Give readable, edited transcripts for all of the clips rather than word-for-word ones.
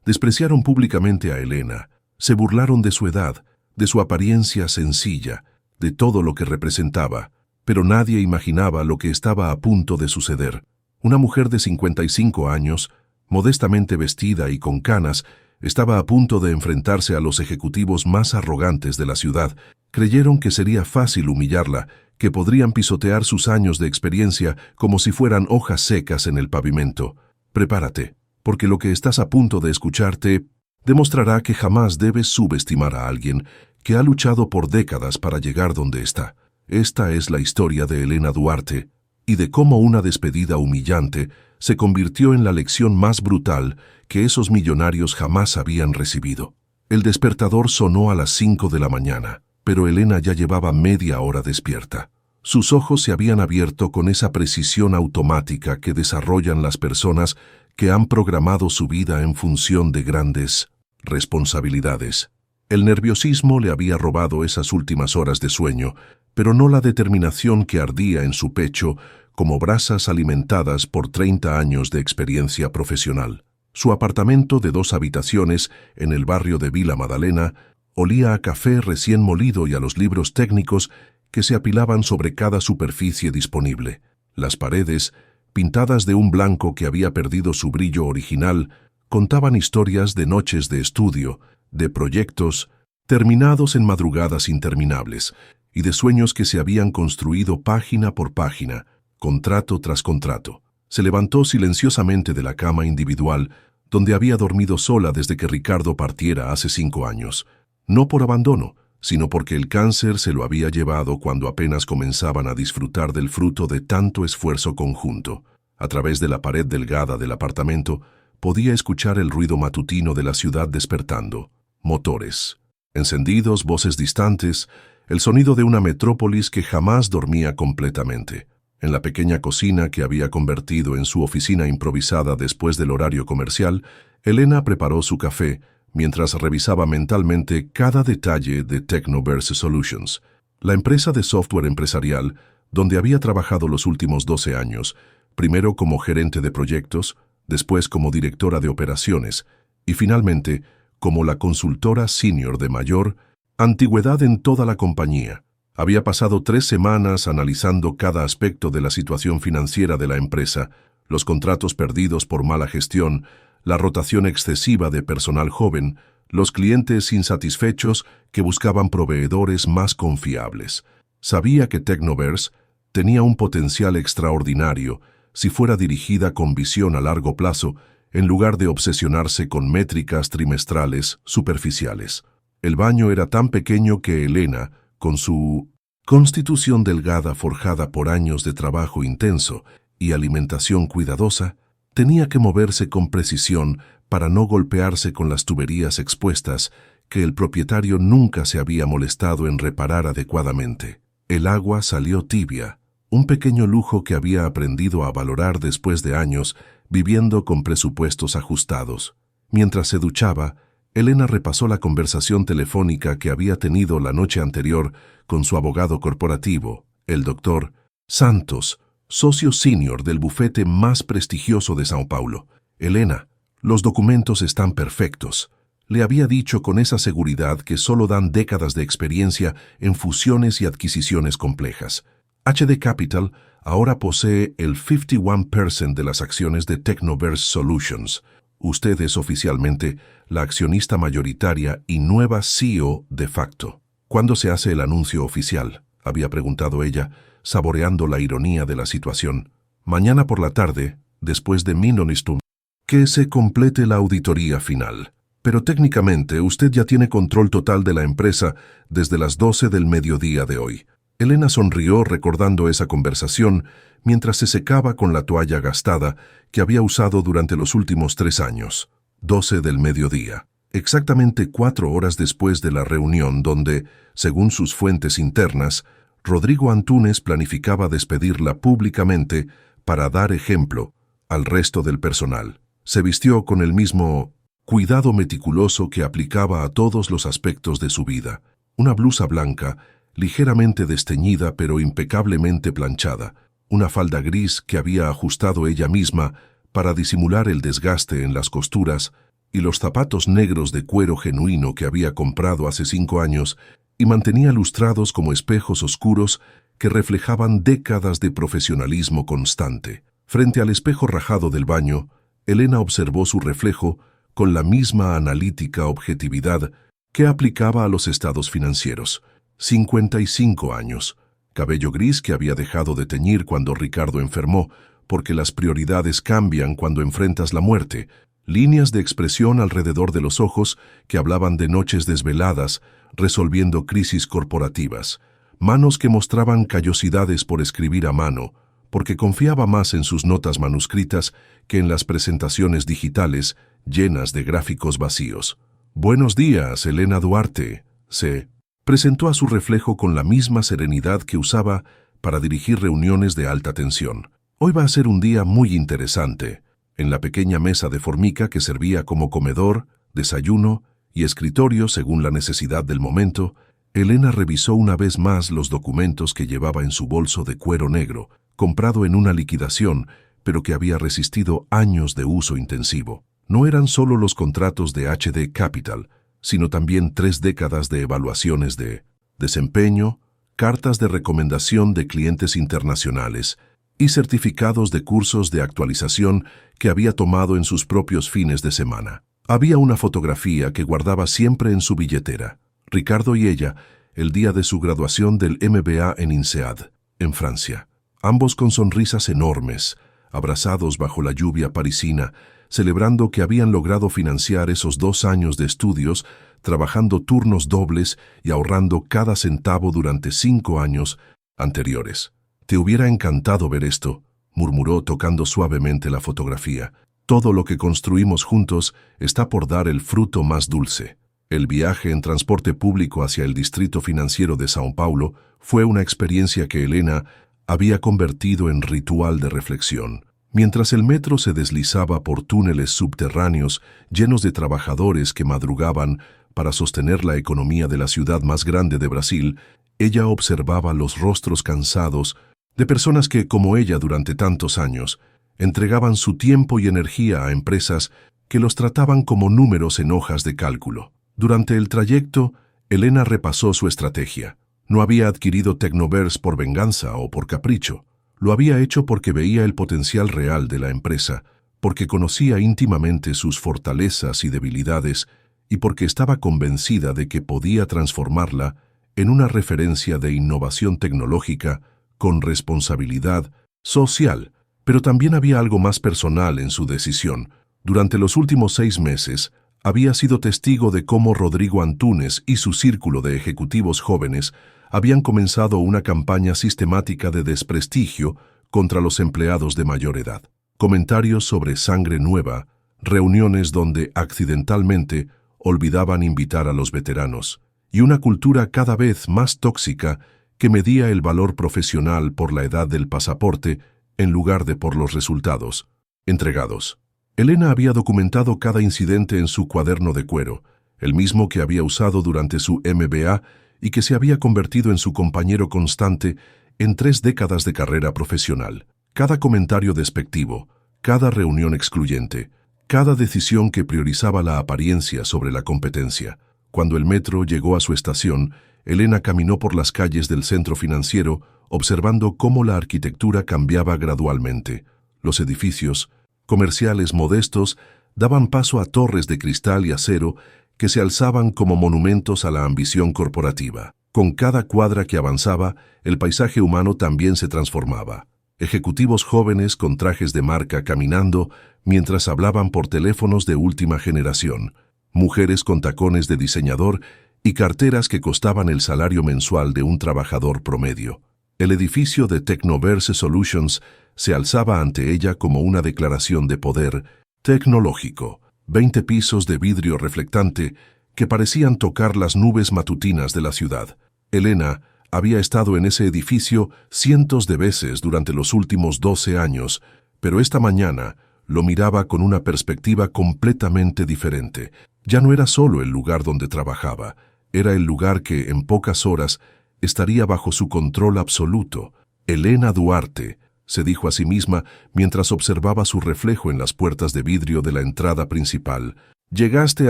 Despreciaron públicamente a Elena, se burlaron de su edad, de su apariencia sencilla, de todo lo que representaba, pero nadie imaginaba lo que estaba a punto de suceder. Una mujer de 55 años, modestamente vestida y con canas, estaba a punto de enfrentarse a los ejecutivos más arrogantes de la ciudad. Creyeron que sería fácil humillarla, que podrían pisotear sus años de experiencia como si fueran hojas secas en el pavimento. Prepárate, porque lo que estás a punto de escucharte demostrará que jamás debes subestimar a alguien que ha luchado por décadas para llegar donde está. Esta es la historia de Elena Duarte y de cómo una despedida humillante se convirtió en la lección más brutal que esos millonarios jamás habían recibido. El despertador sonó a las 5 de la mañana, pero Elena ya llevaba media hora despierta. Sus ojos se habían abierto con esa precisión automática que desarrollan las personas que han programado su vida en función de grandes responsabilidades. El nerviosismo le había robado esas últimas horas de sueño, pero no la determinación que ardía en su pecho como brasas alimentadas por 30 años de experiencia profesional. Su apartamento de 2 habitaciones en el barrio de Vila Madalena olía a café recién molido y a los libros técnicos que se apilaban sobre cada superficie disponible. Las paredes, pintadas de un blanco que había perdido su brillo original, contaban historias de noches de estudio, de proyectos terminados en madrugadas interminables y de sueños que se habían construido página por página, contrato tras contrato. Se levantó silenciosamente de la cama individual donde había dormido sola desde que Ricardo partiera hace 5 años, no por abandono, sino porque el cáncer se lo había llevado cuando apenas comenzaban a disfrutar del fruto de tanto esfuerzo conjunto. A través de la pared delgada del apartamento podía escuchar el ruido matutino de la ciudad despertando. Motores encendidos, voces distantes, el sonido de una metrópolis que jamás dormía completamente. En la pequeña cocina que había convertido en su oficina improvisada después del horario comercial, Elena preparó su café mientras revisaba mentalmente cada detalle de Technoverse Solutions, la empresa de software empresarial donde había trabajado los últimos 12 años, primero como gerente de proyectos, después como directora de operaciones y finalmente como la consultora senior de mayor antigüedad en toda la compañía. Había pasado 3 semanas analizando cada aspecto de la situación financiera de la empresa, los contratos perdidos por mala gestión, la rotación excesiva de personal joven, los clientes insatisfechos que buscaban proveedores más confiables. Sabía que Technoverse tenía un potencial extraordinario si fuera dirigida con visión a largo plazo en lugar de obsesionarse con métricas trimestrales superficiales. El baño era tan pequeño que Elena, con su constitución delgada forjada por años de trabajo intenso y alimentación cuidadosa, tenía que moverse con precisión para no golpearse con las tuberías expuestas que el propietario nunca se había molestado en reparar adecuadamente. El agua salió tibia, un pequeño lujo que había aprendido a valorar después de años viviendo con presupuestos ajustados. Mientras se duchaba, Elena repasó la conversación telefónica que había tenido la noche anterior con su abogado corporativo, el Dr. Santos, socio senior del bufete más prestigioso de São Paulo. Elena, los documentos están perfectos. Le había dicho con esa seguridad que solo dan décadas de experiencia en fusiones y adquisiciones complejas. HD Capital ahora posee el 51% de las acciones de Technoverse Solutions. Usted es oficialmente la accionista mayoritaria y nueva CEO de facto. ¿Cuándo se hace el anuncio oficial?, había preguntado ella, saboreando la ironía de la situación. Mañana por la tarde, después de Minonistum, que se complete la auditoría final. Pero técnicamente usted ya tiene control total de la empresa desde las 12 del mediodía de hoy. Elena sonrió recordando esa conversación mientras se secaba con la toalla gastada que había usado durante los últimos 3 años. 12 del mediodía. Exactamente 4 horas después de la reunión donde, según sus fuentes internas, Rodrigo Antunes planificaba despedirla públicamente para dar ejemplo al resto del personal. Se vistió con el mismo cuidado meticuloso que aplicaba a todos los aspectos de su vida. Una blusa blanca, ligeramente desteñida pero impecablemente planchada, una falda gris que había ajustado ella misma para disimular el desgaste en las costuras y los zapatos negros de cuero genuino que había comprado hace 5 años y mantenía lustrados como espejos oscuros que reflejaban décadas de profesionalismo constante. Frente al espejo rajado del baño, Elena observó su reflejo con la misma analítica objetividad que aplicaba a los estados financieros. 55 años, cabello gris que había dejado de teñir cuando Ricardo enfermó, porque las prioridades cambian cuando enfrentas la muerte, líneas de expresión alrededor de los ojos que hablaban de noches desveladas, resolviendo crisis corporativas, manos que mostraban callosidades por escribir a mano, porque confiaba más en sus notas manuscritas que en las presentaciones digitales llenas de gráficos vacíos. «Buenos días, Elena Duarte», se presentó a su reflejo con la misma serenidad que usaba para dirigir reuniones de alta tensión. «Hoy va a ser un día muy interesante». En la pequeña mesa de formica que servía como comedor, desayuno y escritorio según la necesidad del momento, Elena revisó una vez más los documentos que llevaba en su bolso de cuero negro, comprado en una liquidación, pero que había resistido años de uso intensivo. No eran solo los contratos de HD Capital, sino también 3 décadas de evaluaciones de desempeño, cartas de recomendación de clientes internacionales y certificados de cursos de actualización que había tomado en sus propios fines de semana. Había una fotografía que guardaba siempre en su billetera. Ricardo y ella, el día de su graduación del MBA en INSEAD, en Francia. Ambos con sonrisas enormes, abrazados bajo la lluvia parisina, celebrando que habían logrado financiar esos 2 años de estudios, trabajando turnos dobles y ahorrando cada centavo durante 5 años anteriores. «Te hubiera encantado ver esto», murmuró tocando suavemente la fotografía. «Todo lo que construimos juntos está por dar el fruto más dulce». El viaje en transporte público hacia el distrito financiero de Sao Paulo fue una experiencia que Elena había convertido en ritual de reflexión. Mientras el metro se deslizaba por túneles subterráneos llenos de trabajadores que madrugaban para sostener la economía de la ciudad más grande de Brasil, ella observaba los rostros cansados de personas que, como ella durante tantos años, entregaban su tiempo y energía a empresas que los trataban como números en hojas de cálculo. Durante el trayecto, Elena repasó su estrategia. No había adquirido Tecnoverse por venganza o por capricho. Lo había hecho porque veía el potencial real de la empresa, porque conocía íntimamente sus fortalezas y debilidades y porque estaba convencida de que podía transformarla en una referencia de innovación tecnológica con responsabilidad social. Pero también había algo más personal en su decisión. Durante los últimos 6 meses, había sido testigo de cómo Rodrigo Antunes y su círculo de ejecutivos jóvenes habían comenzado una campaña sistemática de desprestigio contra los empleados de mayor edad. Comentarios sobre sangre nueva, reuniones donde accidentalmente olvidaban invitar a los veteranos, y una cultura cada vez más tóxica que medía el valor profesional por la edad del pasaporte en lugar de por los resultados entregados. Elena había documentado cada incidente en su cuaderno de cuero, el mismo que había usado durante su MBA y que se había convertido en su compañero constante en 3 décadas de carrera profesional. Cada comentario despectivo, cada reunión excluyente, cada decisión que priorizaba la apariencia sobre la competencia. Cuando el metro llegó a su estación, Elena caminó por las calles del centro financiero, observando cómo la arquitectura cambiaba gradualmente. Los edificios, comerciales modestos, daban paso a torres de cristal y acero que se alzaban como monumentos a la ambición corporativa. Con cada cuadra que avanzaba, el paisaje humano también se transformaba. Ejecutivos jóvenes con trajes de marca caminando mientras hablaban por teléfonos de última generación. Mujeres con tacones de diseñador y carteras que costaban el salario mensual de un trabajador promedio. El edificio de Tecnoverse Solutions se alzaba ante ella como una declaración de poder tecnológico. 20 pisos de vidrio reflectante que parecían tocar las nubes matutinas de la ciudad. Elena había estado en ese edificio cientos de veces durante los últimos 12 años, pero esta mañana lo miraba con una perspectiva completamente diferente. Ya no era solo el lugar donde trabajaba, era el lugar que, en pocas horas, estaría bajo su control absoluto. Elena Duarte, se dijo a sí misma mientras observaba su reflejo en las puertas de vidrio de la entrada principal. Llegaste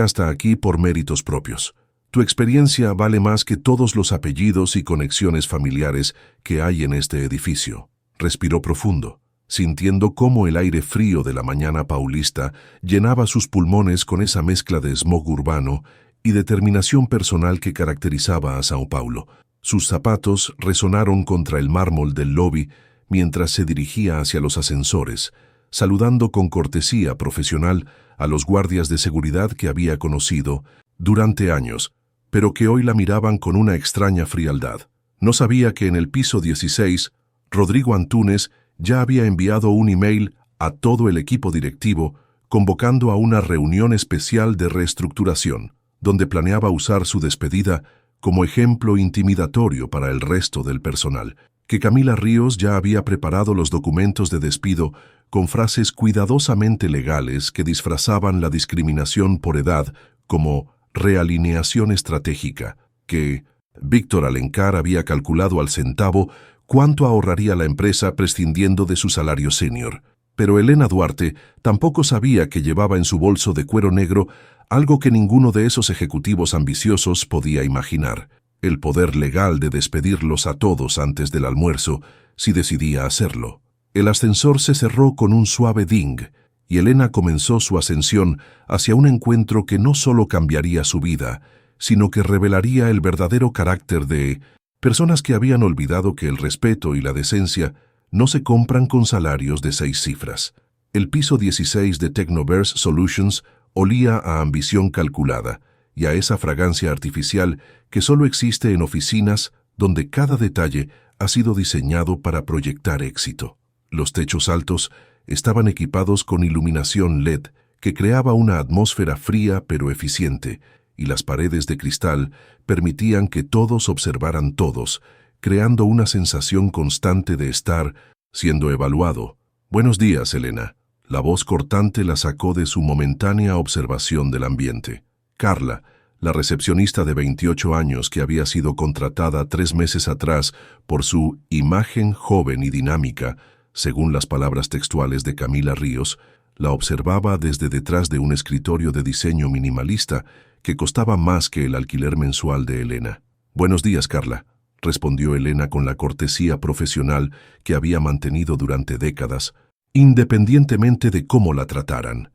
hasta aquí por méritos propios. Tu experiencia vale más que todos los apellidos y conexiones familiares que hay en este edificio. Respiró profundo, sintiendo cómo el aire frío de la mañana paulista llenaba sus pulmones con esa mezcla de smog urbano y determinación personal que caracterizaba a Sao Paulo. Sus zapatos resonaron contra el mármol del lobby mientras se dirigía hacia los ascensores, saludando con cortesía profesional a los guardias de seguridad que había conocido durante años, pero que hoy la miraban con una extraña frialdad. No sabía que en el piso 16, Rodrigo Antunes ya había enviado un email a todo el equipo directivo convocando a una reunión especial de reestructuración, donde planeaba usar su despedida como ejemplo intimidatorio para el resto del personal, que Camila Ríos ya había preparado los documentos de despido con frases cuidadosamente legales que disfrazaban la discriminación por edad como realineación estratégica, que Víctor Alencar había calculado al centavo cuánto ahorraría la empresa prescindiendo de su salario senior. Pero Elena Duarte tampoco sabía que llevaba en su bolso de cuero negro algo que ninguno de esos ejecutivos ambiciosos podía imaginar: el poder legal de despedirlos a todos antes del almuerzo, si decidía hacerlo. El ascensor se cerró con un suave ding, y Elena comenzó su ascensión hacia un encuentro que no solo cambiaría su vida, sino que revelaría el verdadero carácter de personas que habían olvidado que el respeto y la decencia no se compran con salarios de 6 cifras. El piso 16 de Technoverse Solutions olía a ambición calculada y a esa fragancia artificial que solo existe en oficinas donde cada detalle ha sido diseñado para proyectar éxito. Los techos altos estaban equipados con iluminación LED que creaba una atmósfera fría pero eficiente, y las paredes de cristal permitían que todos observaran todos, creando una sensación constante de estar siendo evaluado. «Buenos días, Elena». La voz cortante la sacó de su momentánea observación del ambiente. Carla, la recepcionista de 28 años que había sido contratada 3 meses atrás por su imagen joven y dinámica, según las palabras textuales de Camila Ríos, la observaba desde detrás de un escritorio de diseño minimalista que costaba más que el alquiler mensual de Elena. «Buenos días, Carla», respondió Elena con la cortesía profesional que había mantenido durante décadas, independientemente de cómo la trataran.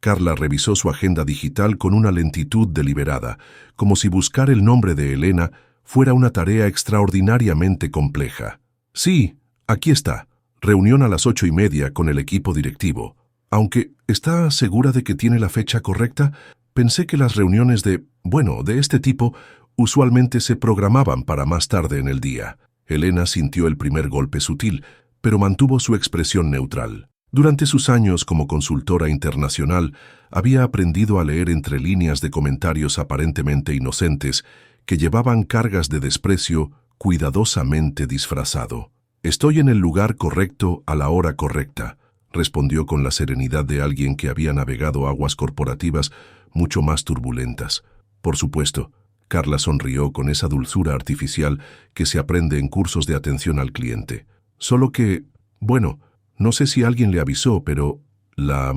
Carla revisó su agenda digital con una lentitud deliberada, como si buscar el nombre de Elena fuera una tarea extraordinariamente compleja. «Sí, aquí está. Reunión a las 8:30 con el equipo directivo. Aunque, ¿está segura de que tiene la fecha correcta? Pensé que las reuniones de este tipo usualmente se programaban para más tarde en el día». Elena sintió el primer golpe sutil, pero mantuvo su expresión neutral. Durante sus años como consultora internacional, había aprendido a leer entre líneas de comentarios aparentemente inocentes que llevaban cargas de desprecio cuidadosamente disfrazado. «Estoy en el lugar correcto a la hora correcta», respondió con la serenidad de alguien que había navegado aguas corporativas mucho más turbulentas. «Por supuesto». Carla sonrió con esa dulzura artificial que se aprende en cursos de atención al cliente. «Solo que, no sé si alguien le avisó, pero la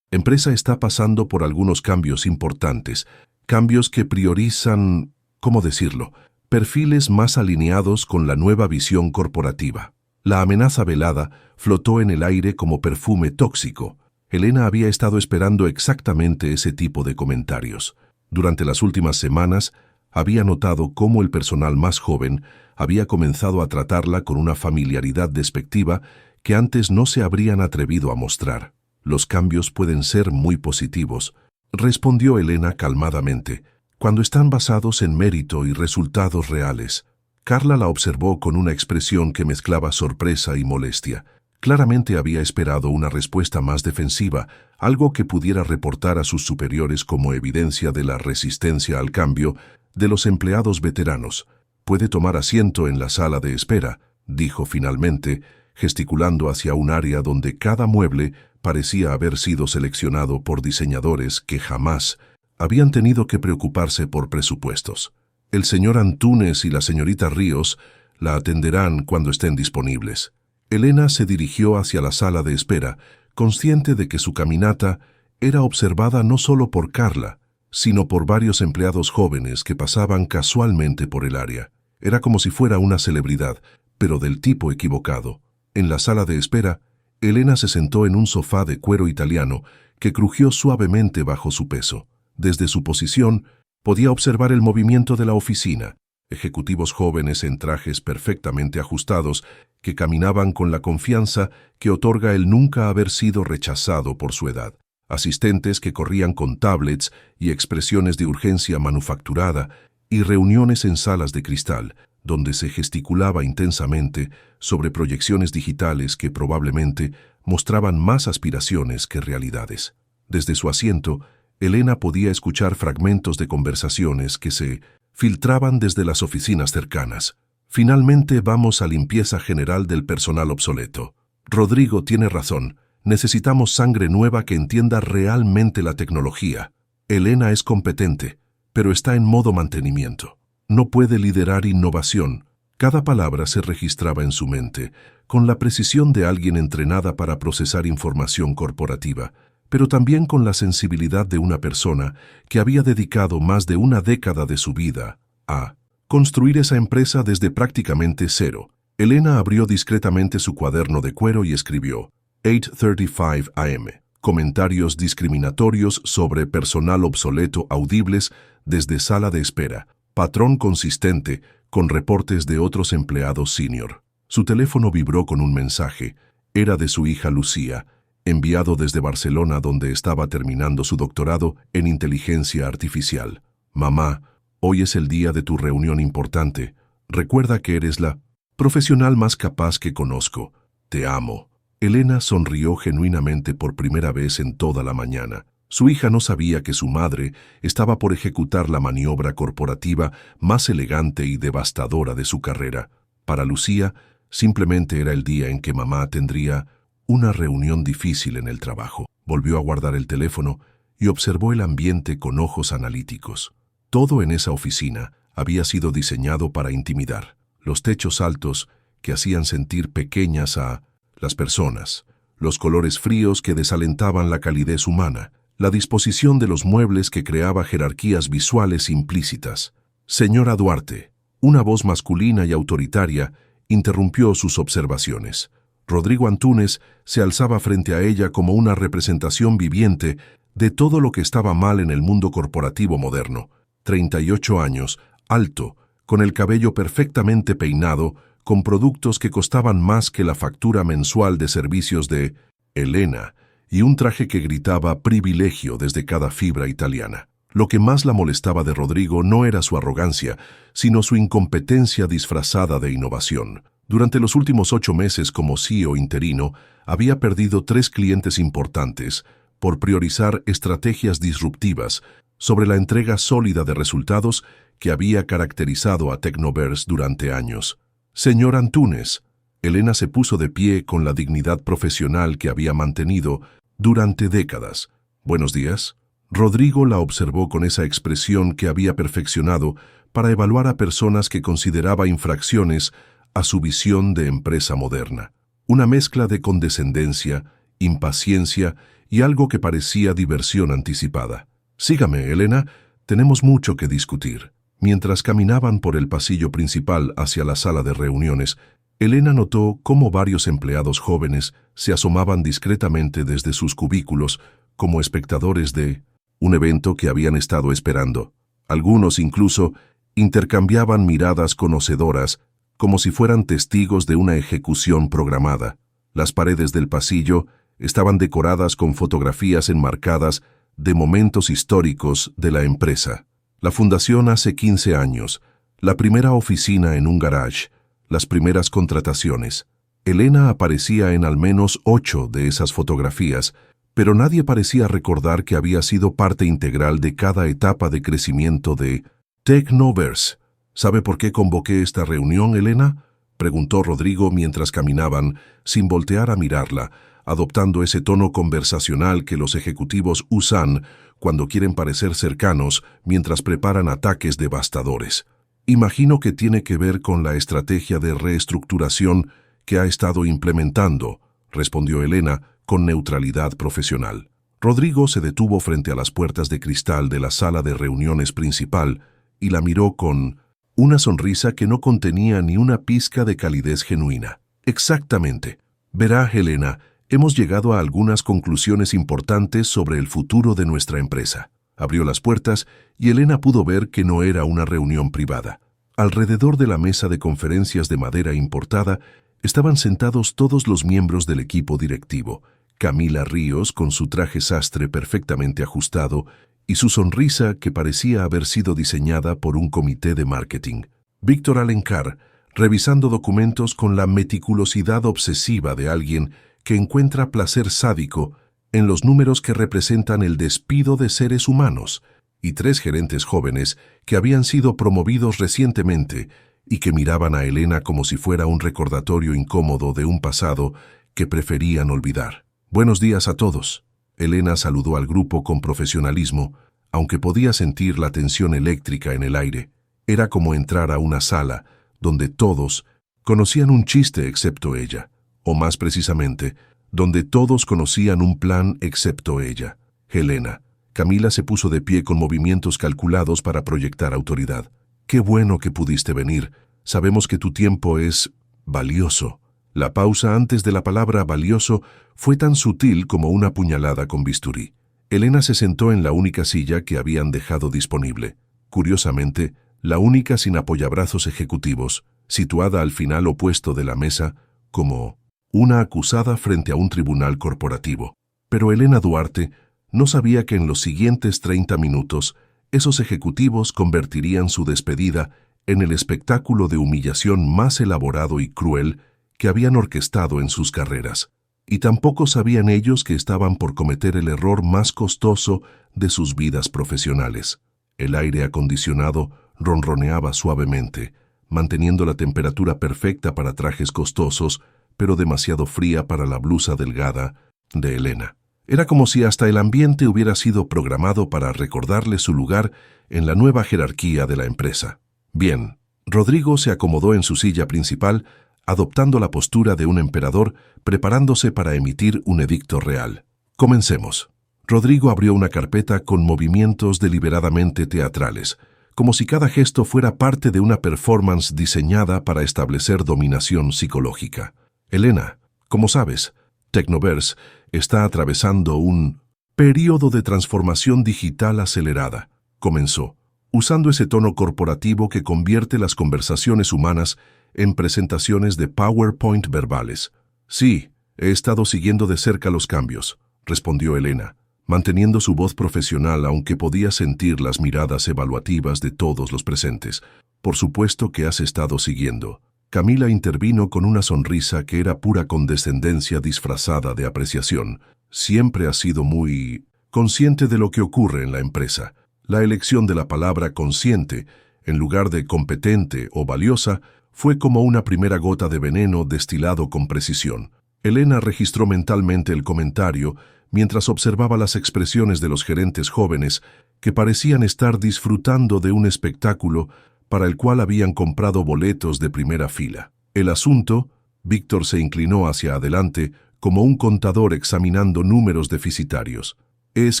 empresa está pasando por algunos cambios importantes, cambios que priorizan, ¿cómo decirlo?, perfiles más alineados con la nueva visión corporativa». La amenaza velada flotó en el aire como perfume tóxico. Elena había estado esperando exactamente ese tipo de comentarios. Durante las últimas semanas, había notado cómo el personal más joven había comenzado a tratarla con una familiaridad despectiva que antes no se habrían atrevido a mostrar. «Los cambios pueden ser muy positivos», respondió Elena calmadamente, «cuando están basados en mérito y resultados reales». Carla la observó con una expresión que mezclaba sorpresa y molestia. Claramente había esperado una respuesta más defensiva, algo que pudiera reportar a sus superiores como evidencia de la resistencia al cambio de los empleados veteranos. «Puede tomar asiento en la sala de espera», dijo finalmente, gesticulando hacia un área donde cada mueble parecía haber sido seleccionado por diseñadores que jamás habían tenido que preocuparse por presupuestos. «El señor Antunes y la señorita Ríos la atenderán cuando estén disponibles». Elena se dirigió hacia la sala de espera, consciente de que su caminata era observada no solo por Carla, sino por varios empleados jóvenes que pasaban casualmente por el área. Era como si fuera una celebridad, pero del tipo equivocado. En la sala de espera, Elena se sentó en un sofá de cuero italiano que crujió suavemente bajo su peso. Desde su posición, podía observar el movimiento de la oficina. Ejecutivos jóvenes en trajes perfectamente ajustados que caminaban con la confianza que otorga el nunca haber sido rechazado por su edad. Asistentes que corrían con tablets y expresiones de urgencia manufacturada, y reuniones en salas de cristal, donde se gesticulaba intensamente sobre proyecciones digitales que probablemente mostraban más aspiraciones que realidades. Desde su asiento, Elena podía escuchar fragmentos de conversaciones que se filtraban desde las oficinas cercanas. Finalmente vamos a limpieza general del personal obsoleto. Rodrigo tiene razón. Necesitamos sangre nueva que entienda realmente la tecnología. Elena es competente, pero está en modo mantenimiento. No puede liderar innovación. Cada palabra se registraba en su mente, con la precisión de alguien entrenada para procesar información corporativa, pero también con la sensibilidad de una persona que había dedicado más de una década de su vida a construir esa empresa desde prácticamente cero. Elena abrió discretamente su cuaderno de cuero y escribió 8:35 AM. Comentarios discriminatorios sobre personal obsoleto audibles desde sala de espera. Patrón consistente con reportes de otros empleados senior. Su teléfono vibró con un mensaje. Era de su hija Lucía, enviado desde Barcelona, donde estaba terminando su doctorado en inteligencia artificial. Mamá, hoy es el día de tu reunión importante. Recuerda que eres la profesional más capaz que conozco. Te amo. Elena sonrió genuinamente por primera vez en toda la mañana. Su hija no sabía que su madre estaba por ejecutar la maniobra corporativa más elegante y devastadora de su carrera. Para Lucía, simplemente era el día en que mamá tendría una reunión difícil en el trabajo. Volvió a guardar el teléfono y observó el ambiente con ojos analíticos. Todo en esa oficina había sido diseñado para intimidar. Los techos altos que hacían sentir pequeñas a las personas, los colores fríos que desalentaban la calidez humana, la disposición de los muebles que creaba jerarquías visuales implícitas. Señora Duarte, una voz masculina y autoritaria interrumpió sus observaciones. Rodrigo Antúnez se alzaba frente a ella como una representación viviente de todo lo que estaba mal en el mundo corporativo moderno. 38 años, alto, con el cabello perfectamente peinado, con productos que costaban más que la factura mensual de servicios de Elena, y un traje que gritaba privilegio desde cada fibra italiana. Lo que más la molestaba de Rodrigo no era su arrogancia, sino su incompetencia disfrazada de innovación. Durante los últimos 8 meses como CEO interino, había perdido 3 clientes importantes por priorizar estrategias disruptivas sobre la entrega sólida de resultados que había caracterizado a Tecnoverse durante años. Señor Antúnez, Elena se puso de pie con la dignidad profesional que había mantenido durante décadas. Buenos días. Rodrigo la observó con esa expresión que había perfeccionado para evaluar a personas que consideraba infracciones a su visión de empresa moderna. Una mezcla de condescendencia, impaciencia y algo que parecía diversión anticipada. Sígame, Elena, tenemos mucho que discutir. Mientras caminaban por el pasillo principal hacia la sala de reuniones, Elena notó cómo varios empleados jóvenes se asomaban discretamente desde sus cubículos como espectadores de un evento que habían estado esperando. Algunos incluso intercambiaban miradas conocedoras como si fueran testigos de una ejecución programada. Las paredes del pasillo estaban decoradas con fotografías enmarcadas de momentos históricos de la empresa. La fundación hace 15 años, la primera oficina en un garage, las primeras contrataciones. Elena aparecía en al menos 8 de esas fotografías, pero nadie parecía recordar que había sido parte integral de cada etapa de crecimiento de Tecnoverse. ¿Sabe por qué convoqué esta reunión, Elena?, preguntó Rodrigo mientras caminaban, sin voltear a mirarla, adoptando ese tono conversacional que los ejecutivos usan cuando quieren parecer cercanos mientras preparan ataques devastadores. Imagino que tiene que ver con la estrategia de reestructuración que ha estado implementando, respondió Elena con neutralidad profesional. Rodrigo se detuvo frente a las puertas de cristal de la sala de reuniones principal y la miró con una sonrisa que no contenía ni una pizca de calidez genuina. Exactamente. Verá, Helena, hemos llegado a algunas conclusiones importantes sobre el futuro de nuestra empresa. Abrió las puertas y Helena pudo ver que no era una reunión privada. Alrededor de la mesa de conferencias de madera importada estaban sentados todos los miembros del equipo directivo. Camila Ríos, con su traje sastre perfectamente ajustado y su sonrisa que parecía haber sido diseñada por un comité de marketing. Víctor Alencar, revisando documentos con la meticulosidad obsesiva de alguien que encuentra placer sádico en los números que representan el despido de seres humanos, y 3 gerentes jóvenes que habían sido promovidos recientemente y que miraban a Helena como si fuera un recordatorio incómodo de un pasado que preferían olvidar. Buenos días a todos. Helena saludó al grupo con profesionalismo, aunque podía sentir la tensión eléctrica en el aire. Era como entrar a una sala donde todos conocían un chiste excepto ella, o más precisamente, donde todos conocían un plan excepto ella. Helena. Camila se puso de pie con movimientos calculados para proyectar autoridad. Qué bueno que pudiste venir. Sabemos que tu tiempo es valioso. La pausa antes de la palabra valioso fue tan sutil como una puñalada con bisturí. Helena se sentó en la única silla que habían dejado disponible. Curiosamente, la única sin apoyabrazos ejecutivos, situada al final opuesto de la mesa, como una acusada frente a un tribunal corporativo. Pero Helena Duarte no sabía que en los siguientes 30 minutos esos ejecutivos convertirían su despedida en el espectáculo de humillación más elaborado y cruel que habían orquestado en sus carreras. Y tampoco sabían ellos que estaban por cometer el error más costoso de sus vidas profesionales. El aire acondicionado ronroneaba suavemente, manteniendo la temperatura perfecta para trajes costosos, pero demasiado fría para la blusa delgada de Helena. Era como si hasta el ambiente hubiera sido programado para recordarle su lugar en la nueva jerarquía de la empresa. Bien, Rodrigo se acomodó en su silla principal, adoptando la postura de un emperador, preparándose para emitir un edicto real. Comencemos. Rodrigo abrió una carpeta con movimientos deliberadamente teatrales, como si cada gesto fuera parte de una performance diseñada para establecer dominación psicológica. Helena, como sabes, Tecnoverse está atravesando un periodo de transformación digital acelerada, comenzó, usando ese tono corporativo que convierte las conversaciones humanas en presentaciones de PowerPoint verbales. Sí, he estado siguiendo de cerca los cambios, respondió Helena, manteniendo su voz profesional aunque podía sentir las miradas evaluativas de todos los presentes. Por supuesto que has estado siguiendo. Camila intervino con una sonrisa que era pura condescendencia disfrazada de apreciación. Siempre has sido muy consciente de lo que ocurre en la empresa. La elección de la palabra consciente, en lugar de competente o valiosa, fue como una primera gota de veneno destilado con precisión. Helena registró mentalmente el comentario mientras observaba las expresiones de los gerentes jóvenes que parecían estar disfrutando de un espectáculo para el cual habían comprado boletos de primera fila. El asunto, Víctor se inclinó hacia adelante como un contador examinando números deficitarios, es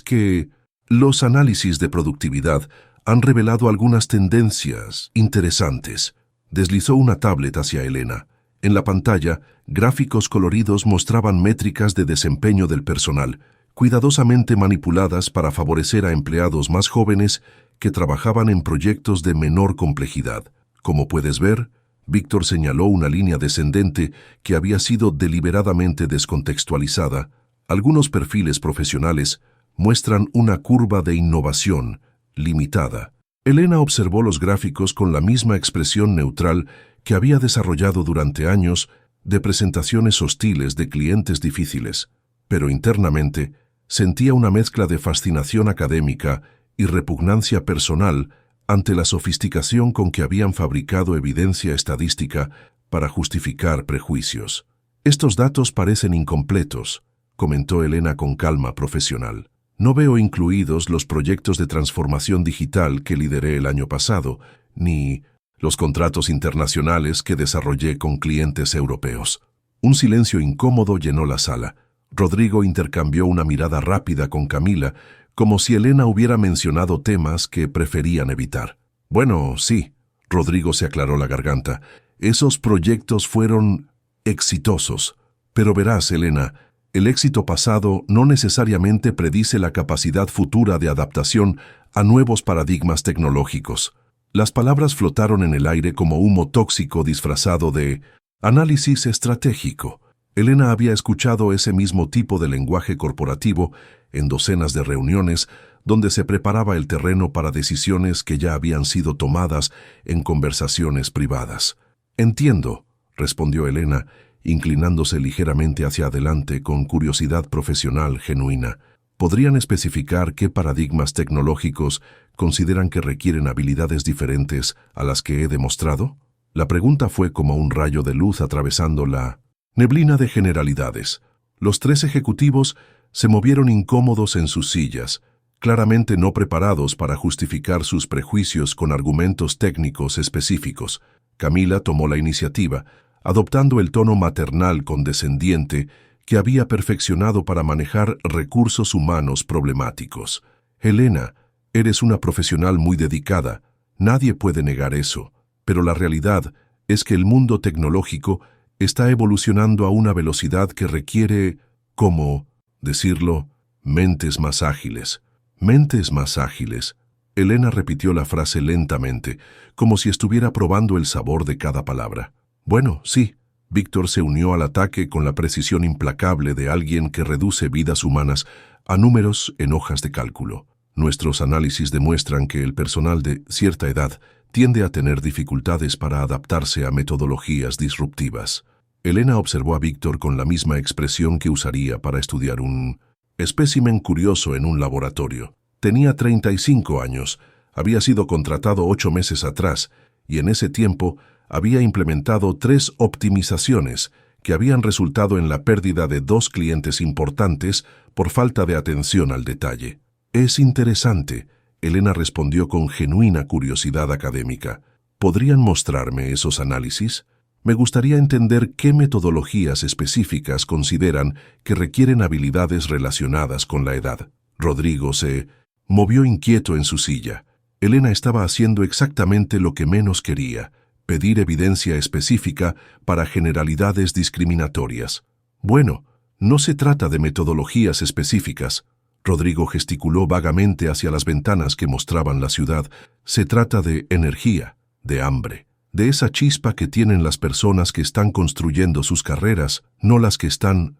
que los análisis de productividad han revelado algunas tendencias interesantes. Deslizó una tablet hacia Helena. En la pantalla, gráficos coloridos mostraban métricas de desempeño del personal, cuidadosamente manipuladas para favorecer a empleados más jóvenes que trabajaban en proyectos de menor complejidad. Como puedes ver, Víctor señaló una línea descendente que había sido deliberadamente descontextualizada. Algunos perfiles profesionales muestran una curva de innovación limitada. Helena observó los gráficos con la misma expresión neutral que había desarrollado durante años de presentaciones hostiles de clientes difíciles, pero internamente sentía una mezcla de fascinación académica y repugnancia personal ante la sofisticación con que habían fabricado evidencia estadística para justificar prejuicios. Estos datos parecen incompletos, comentó Helena con calma profesional. No veo incluidos los proyectos de transformación digital que lideré el año pasado, ni los contratos internacionales que desarrollé con clientes europeos. Un silencio incómodo llenó la sala. Rodrigo intercambió una mirada rápida con Camila, como si Elena hubiera mencionado temas que preferían evitar. Bueno, sí, Rodrigo se aclaró la garganta. Esos proyectos fueron exitosos. Pero verás, Elena, el éxito pasado no necesariamente predice la capacidad futura de adaptación a nuevos paradigmas tecnológicos. Las palabras flotaron en el aire como humo tóxico disfrazado de análisis estratégico. Elena había escuchado ese mismo tipo de lenguaje corporativo en docenas de reuniones donde se preparaba el terreno para decisiones que ya habían sido tomadas en conversaciones privadas. Entiendo, respondió Elena, inclinándose ligeramente hacia adelante con curiosidad profesional genuina. ¿Podrían especificar qué paradigmas tecnológicos consideran que requieren habilidades diferentes a las que he demostrado? La pregunta fue como un rayo de luz atravesando la neblina de generalidades. Los tres ejecutivos se movieron incómodos en sus sillas, claramente no preparados para justificar sus prejuicios con argumentos técnicos específicos. Camila tomó la iniciativa, adoptando el tono maternal condescendiente que había perfeccionado para manejar recursos humanos problemáticos. Elena, eres una profesional muy dedicada, nadie puede negar eso, pero la realidad es que el mundo tecnológico está evolucionando a una velocidad que requiere, ¿cómo decirlo?, mentes más ágiles. Mentes más ágiles. Elena repitió la frase lentamente, como si estuviera probando el sabor de cada palabra. Bueno, sí. Víctor se unió al ataque con la precisión implacable de alguien que reduce vidas humanas a números en hojas de cálculo. Nuestros análisis demuestran que el personal de cierta edad tiende a tener dificultades para adaptarse a metodologías disruptivas. Elena observó a Víctor con la misma expresión que usaría para estudiar un espécimen curioso en un laboratorio. Tenía 35 años, había sido contratado 8 meses atrás y en ese tiempo había implementado 3 optimizaciones que habían resultado en la pérdida de 2 clientes importantes por falta de atención al detalle. Es interesante, Elena respondió con genuina curiosidad académica. ¿Podrían mostrarme esos análisis? Me gustaría entender qué metodologías específicas consideran que requieren habilidades relacionadas con la edad. Rodrigo se movió inquieto en su silla. Elena estaba haciendo exactamente lo que menos quería, pedir evidencia específica para generalidades discriminatorias. Bueno, no se trata de metodologías específicas. Rodrigo gesticuló vagamente hacia las ventanas que mostraban la ciudad. Se trata de energía, de hambre, de esa chispa que tienen las personas que están construyendo sus carreras, no las que están,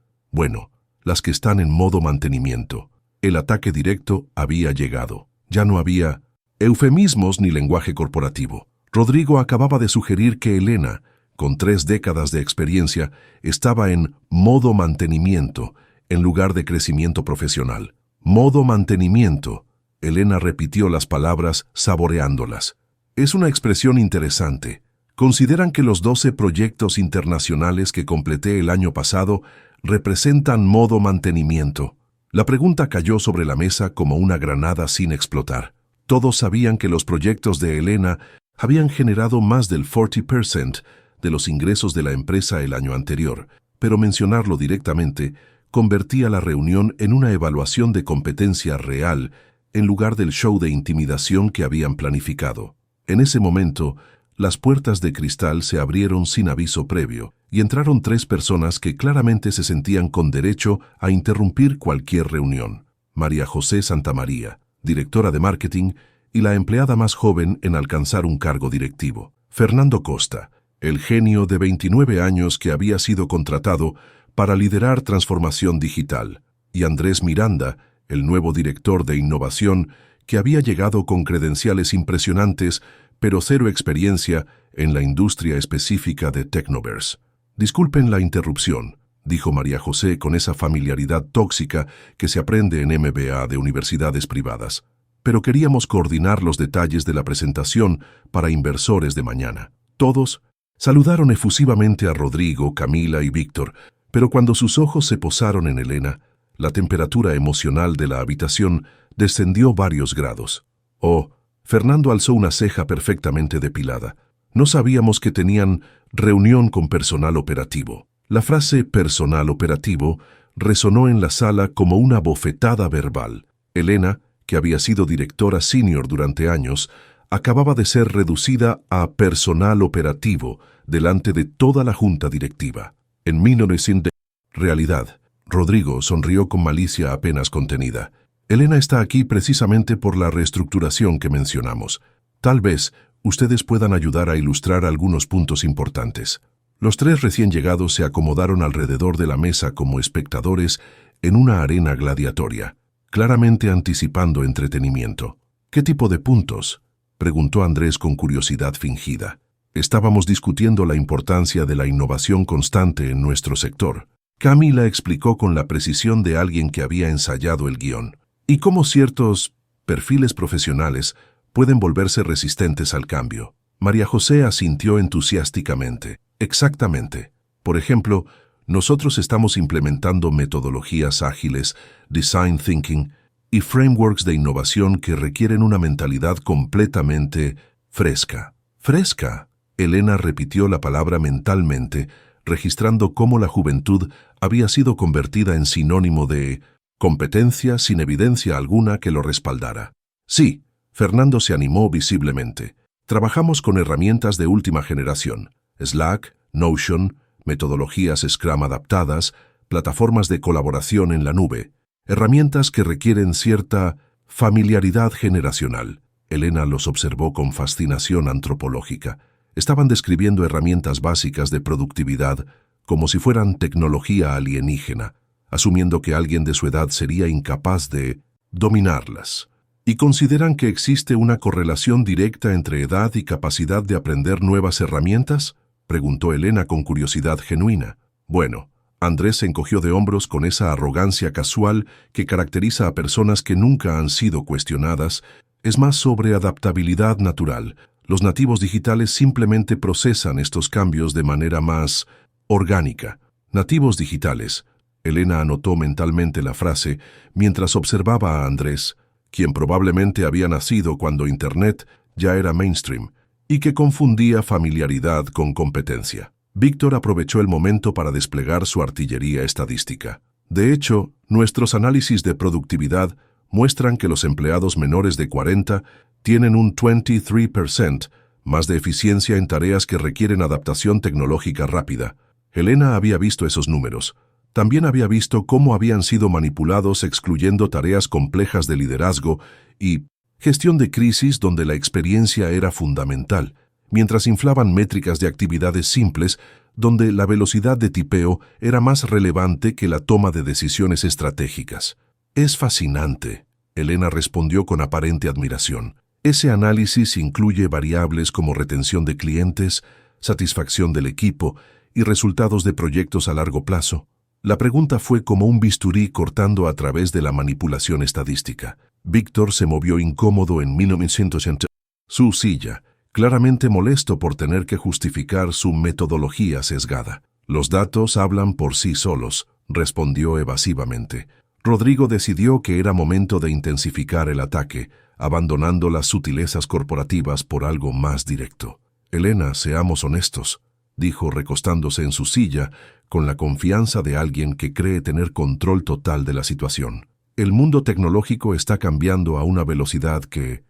las que están en modo mantenimiento. El ataque directo había llegado. Ya no había eufemismos ni lenguaje corporativo. Rodrigo acababa de sugerir que Elena, con 3 décadas de experiencia, estaba en modo mantenimiento en lugar de crecimiento profesional. Modo mantenimiento. Elena repitió las palabras saboreándolas. Es una expresión interesante. ¿Consideran que los 12 proyectos internacionales que completé el año pasado representan modo mantenimiento? La pregunta cayó sobre la mesa como una granada sin explotar. Todos sabían que los proyectos de Elena habían generado más del 40% de los ingresos de la empresa el año anterior, pero mencionarlo directamente convertía la reunión en una evaluación de competencia real en lugar del show de intimidación que habían planificado. En ese momento, las puertas de cristal se abrieron sin aviso previo y entraron 3 personas que claramente se sentían con derecho a interrumpir cualquier reunión. María José Santamaría, directora de marketing, y la empleada más joven en alcanzar un cargo directivo. Fernando Costa, el genio de 29 años que había sido contratado para liderar transformación digital, y Andrés Miranda, el nuevo director de innovación que había llegado con credenciales impresionantes, pero 0 experiencia en la industria específica de Technoverse. Disculpen la interrupción, dijo María José con esa familiaridad tóxica que se aprende en MBA de universidades privadas. Pero queríamos coordinar los detalles de la presentación para inversores de mañana. Todos saludaron efusivamente a Rodrigo, Camila y Víctor, pero cuando sus ojos se posaron en Elena, la temperatura emocional de la habitación descendió varios grados. Oh, Fernando alzó una ceja perfectamente depilada. No sabíamos que tenían reunión con personal operativo. La frase personal operativo resonó en la sala como una bofetada verbal. Elena, que había sido directora senior durante años, acababa de ser reducida a personal operativo delante de toda la junta directiva. En 1900 realidad, Rodrigo sonrió con malicia apenas contenida. Elena está aquí precisamente por la reestructuración que mencionamos. Tal vez ustedes puedan ayudar a ilustrar algunos puntos importantes. Los tres recién llegados se acomodaron alrededor de la mesa como espectadores en una arena gladiatoria, claramente anticipando entretenimiento. ¿Qué tipo de puntos?, preguntó Andrés con curiosidad fingida. Estábamos discutiendo la importancia de la innovación constante en nuestro sector. Camila explicó con la precisión de alguien que había ensayado el guión, y cómo ciertos perfiles profesionales pueden volverse resistentes al cambio. María José asintió entusiásticamente. Exactamente. Por ejemplo, nosotros estamos implementando metodologías ágiles, design thinking y frameworks de innovación que requieren una mentalidad completamente fresca. ¿Fresca? Elena repitió la palabra mentalmente, registrando cómo la juventud había sido convertida en sinónimo de competencia sin evidencia alguna que lo respaldara. Sí, Fernando se animó visiblemente. Trabajamos con herramientas de última generación. Slack, Notion, metodologías Scrum adaptadas, plataformas de colaboración en la nube, herramientas que requieren cierta familiaridad generacional. Elena los observó con fascinación antropológica. Estaban describiendo herramientas básicas de productividad como si fueran tecnología alienígena, asumiendo que alguien de su edad sería incapaz de dominarlas. ¿Y consideran que existe una correlación directa entre edad y capacidad de aprender nuevas herramientas?, preguntó Elena con curiosidad genuina. Bueno, Andrés se encogió de hombros con esa arrogancia casual que caracteriza a personas que nunca han sido cuestionadas. Es más sobre adaptabilidad natural. Los nativos digitales simplemente procesan estos cambios de manera más orgánica. Nativos digitales. Elena anotó mentalmente la frase mientras observaba a Andrés, quien probablemente había nacido cuando Internet ya era mainstream, y que confundía familiaridad con competencia. Víctor aprovechó el momento para desplegar su artillería estadística. De hecho, nuestros análisis de productividad muestran que los empleados menores de 40 tienen un 23% más de eficiencia en tareas que requieren adaptación tecnológica rápida. Elena había visto esos números. También había visto cómo habían sido manipulados excluyendo tareas complejas de liderazgo y gestión de crisis donde la experiencia era fundamental, mientras inflaban métricas de actividades simples donde la velocidad de tipeo era más relevante que la toma de decisiones estratégicas. Es fascinante, Elena respondió con aparente admiración. Ese análisis incluye variables como retención de clientes, satisfacción del equipo y resultados de proyectos a largo plazo. La pregunta fue como un bisturí cortando a través de la manipulación estadística. Víctor se movió incómodo en 1980. Su silla, claramente molesto por tener que justificar su metodología sesgada. Los datos hablan por sí solos, respondió evasivamente. Rodrigo decidió que era momento de intensificar el ataque, abandonando las sutilezas corporativas por algo más directo. Elena, seamos honestos, dijo recostándose en su silla con la confianza de alguien que cree tener control total de la situación. El mundo tecnológico está cambiando a una velocidad que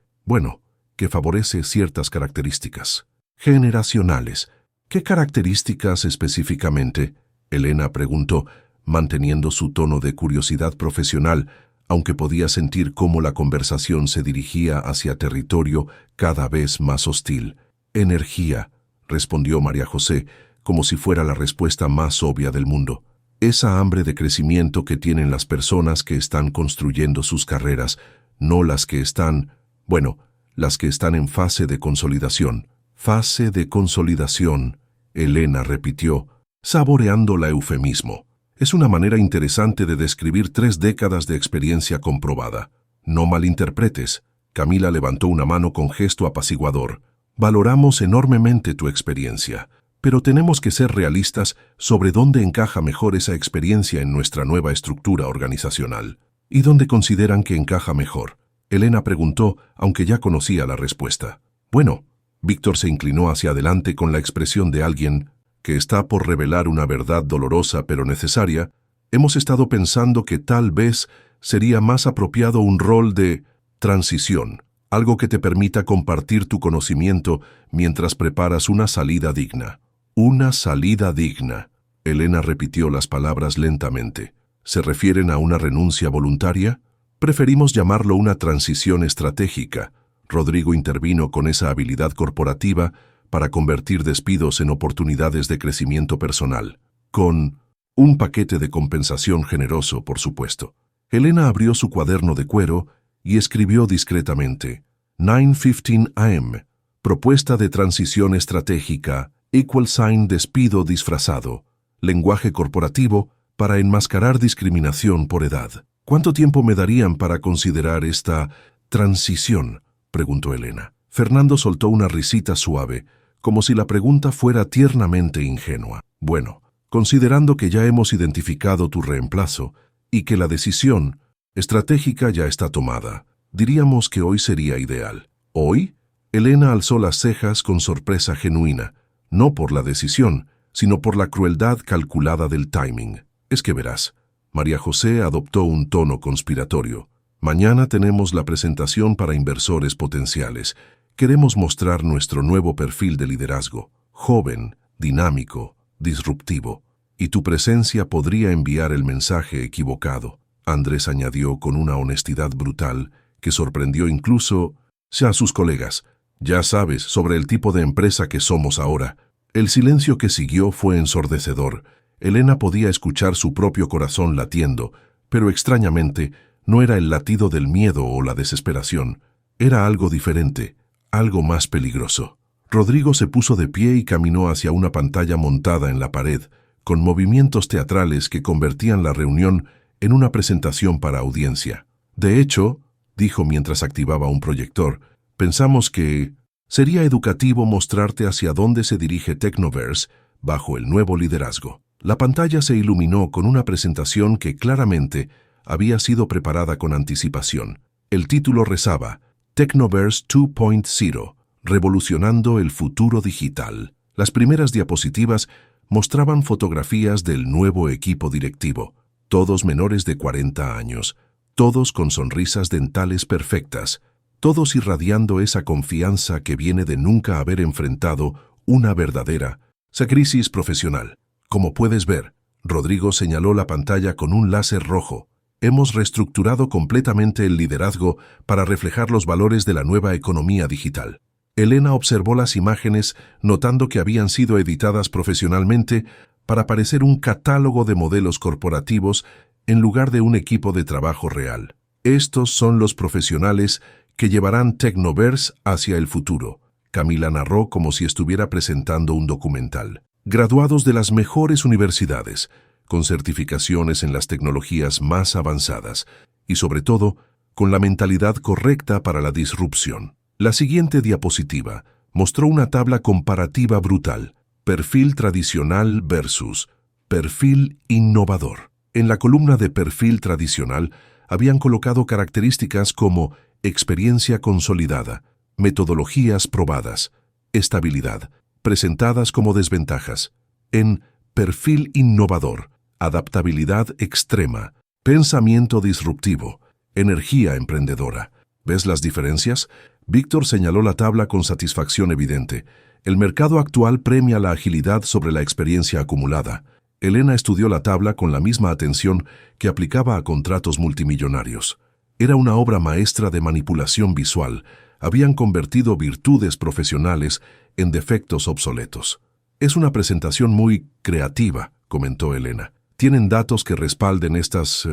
favorece ciertas características generacionales. ¿Qué características específicamente?, Elena preguntó, manteniendo su tono de curiosidad profesional, aunque podía sentir cómo la conversación se dirigía hacia territorio cada vez más hostil. Energía, respondió María José, como si fuera la respuesta más obvia del mundo. Esa hambre de crecimiento que tienen las personas que están construyendo sus carreras, no las que están en fase de consolidación. Fase de consolidación, Elena repitió, saboreando la eufemismo. Es una manera interesante de describir 3 décadas de experiencia comprobada. No malinterpretes. Camila levantó una mano con gesto apaciguador. Valoramos enormemente tu experiencia, pero tenemos que ser realistas sobre dónde encaja mejor esa experiencia en nuestra nueva estructura organizacional. ¿Y dónde consideran que encaja mejor?, Elena preguntó, aunque ya conocía la respuesta. Bueno, Víctor se inclinó hacia adelante con la expresión de alguien que está por revelar una verdad dolorosa pero necesaria. Hemos estado pensando que tal vez sería más apropiado un rol de transición, algo que te permita compartir tu conocimiento mientras preparas una salida digna. Una salida digna. Elena repitió las palabras lentamente. ¿Se refieren a una renuncia voluntaria? Preferimos llamarlo una transición estratégica. Rodrigo intervino con esa habilidad corporativa para convertir despidos en oportunidades de crecimiento personal. Con un paquete de compensación generoso, por supuesto. Elena abrió su cuaderno de cuero y escribió discretamente: 9:15 AM. Propuesta de transición estratégica, despido disfrazado. Lenguaje corporativo para enmascarar discriminación por edad. ¿Cuánto tiempo me darían para considerar esta transición?, preguntó Elena. Fernando soltó una risita suave, como si la pregunta fuera tiernamente ingenua. Bueno, considerando que ya hemos identificado tu reemplazo y que la decisión estratégica ya está tomada, diríamos que hoy sería ideal. ¿Hoy? Elena alzó las cejas con sorpresa genuina, no por la decisión, sino por la crueldad calculada del timing. Es que verás, María José adoptó un tono conspiratorio. Mañana tenemos la presentación para inversores potenciales. Queremos mostrar nuestro nuevo perfil de liderazgo, joven, dinámico, disruptivo. Y tu presencia podría enviar el mensaje equivocado, Andrés añadió con una honestidad brutal que sorprendió incluso a sus colegas. Ya sabes, sobre el tipo de empresa que somos ahora. El silencio que siguió fue ensordecedor. Elena podía escuchar su propio corazón latiendo, pero extrañamente no era el latido del miedo o la desesperación. Era algo diferente, algo más peligroso. Rodrigo se puso de pie y caminó hacia una pantalla montada en la pared, con movimientos teatrales que convertían la reunión en una presentación para audiencia. De hecho, dijo mientras activaba un proyector, pensamos que sería educativo mostrarte hacia dónde se dirige Technoverse bajo el nuevo liderazgo. La pantalla se iluminó con una presentación que claramente había sido preparada con anticipación. El título rezaba: Technoverse 2.0, revolucionando el futuro digital. Las primeras diapositivas mostraban fotografías del nuevo equipo directivo, todos menores de 40 años, todos con sonrisas dentales perfectas, todos irradiando esa confianza que viene de nunca haber enfrentado una verdadera crisis profesional. Como puedes ver, Rodrigo señaló la pantalla con un láser rojo. Hemos reestructurado completamente el liderazgo para reflejar los valores de la nueva economía digital. Elena observó las imágenes, notando que habían sido editadas profesionalmente para parecer un catálogo de modelos corporativos en lugar de un equipo de trabajo real. Estos son los profesionales que llevarán Technoverse hacia el futuro, Camila narró como si estuviera presentando un documental. Graduados de las mejores universidades, con certificaciones en las tecnologías más avanzadas y, sobre todo, con la mentalidad correcta para la disrupción. La siguiente diapositiva mostró una tabla comparativa brutal: perfil tradicional versus perfil innovador. En la columna de perfil tradicional habían colocado características como experiencia consolidada, metodologías probadas, estabilidad, presentadas como desventajas. En perfil innovador, adaptabilidad extrema, pensamiento disruptivo, energía emprendedora. ¿Ves las diferencias? Víctor señaló la tabla con satisfacción evidente. El mercado actual premia la agilidad sobre la experiencia acumulada. Elena estudió la tabla con la misma atención que aplicaba a contratos multimillonarios. Era una obra maestra de manipulación visual. Habían convertido virtudes profesionales en defectos obsoletos. Es una presentación muy creativa, comentó Elena. Tienen datos que respalden estas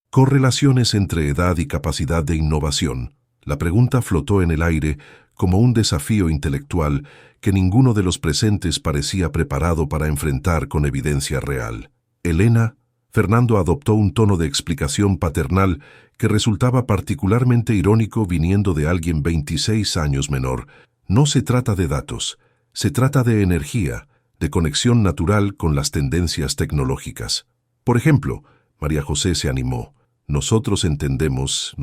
correlaciones entre edad y capacidad de innovación. La pregunta flotó en el aire como un desafío intelectual que ninguno de los presentes parecía preparado para enfrentar con evidencia real. Elena, Fernando adoptó un tono de explicación paternal que resultaba particularmente irónico viniendo de alguien 26 años menor. No se trata de datos, se trata de energía, de conexión natural con las tendencias tecnológicas. Por ejemplo, María José se animó. Nosotros entendemos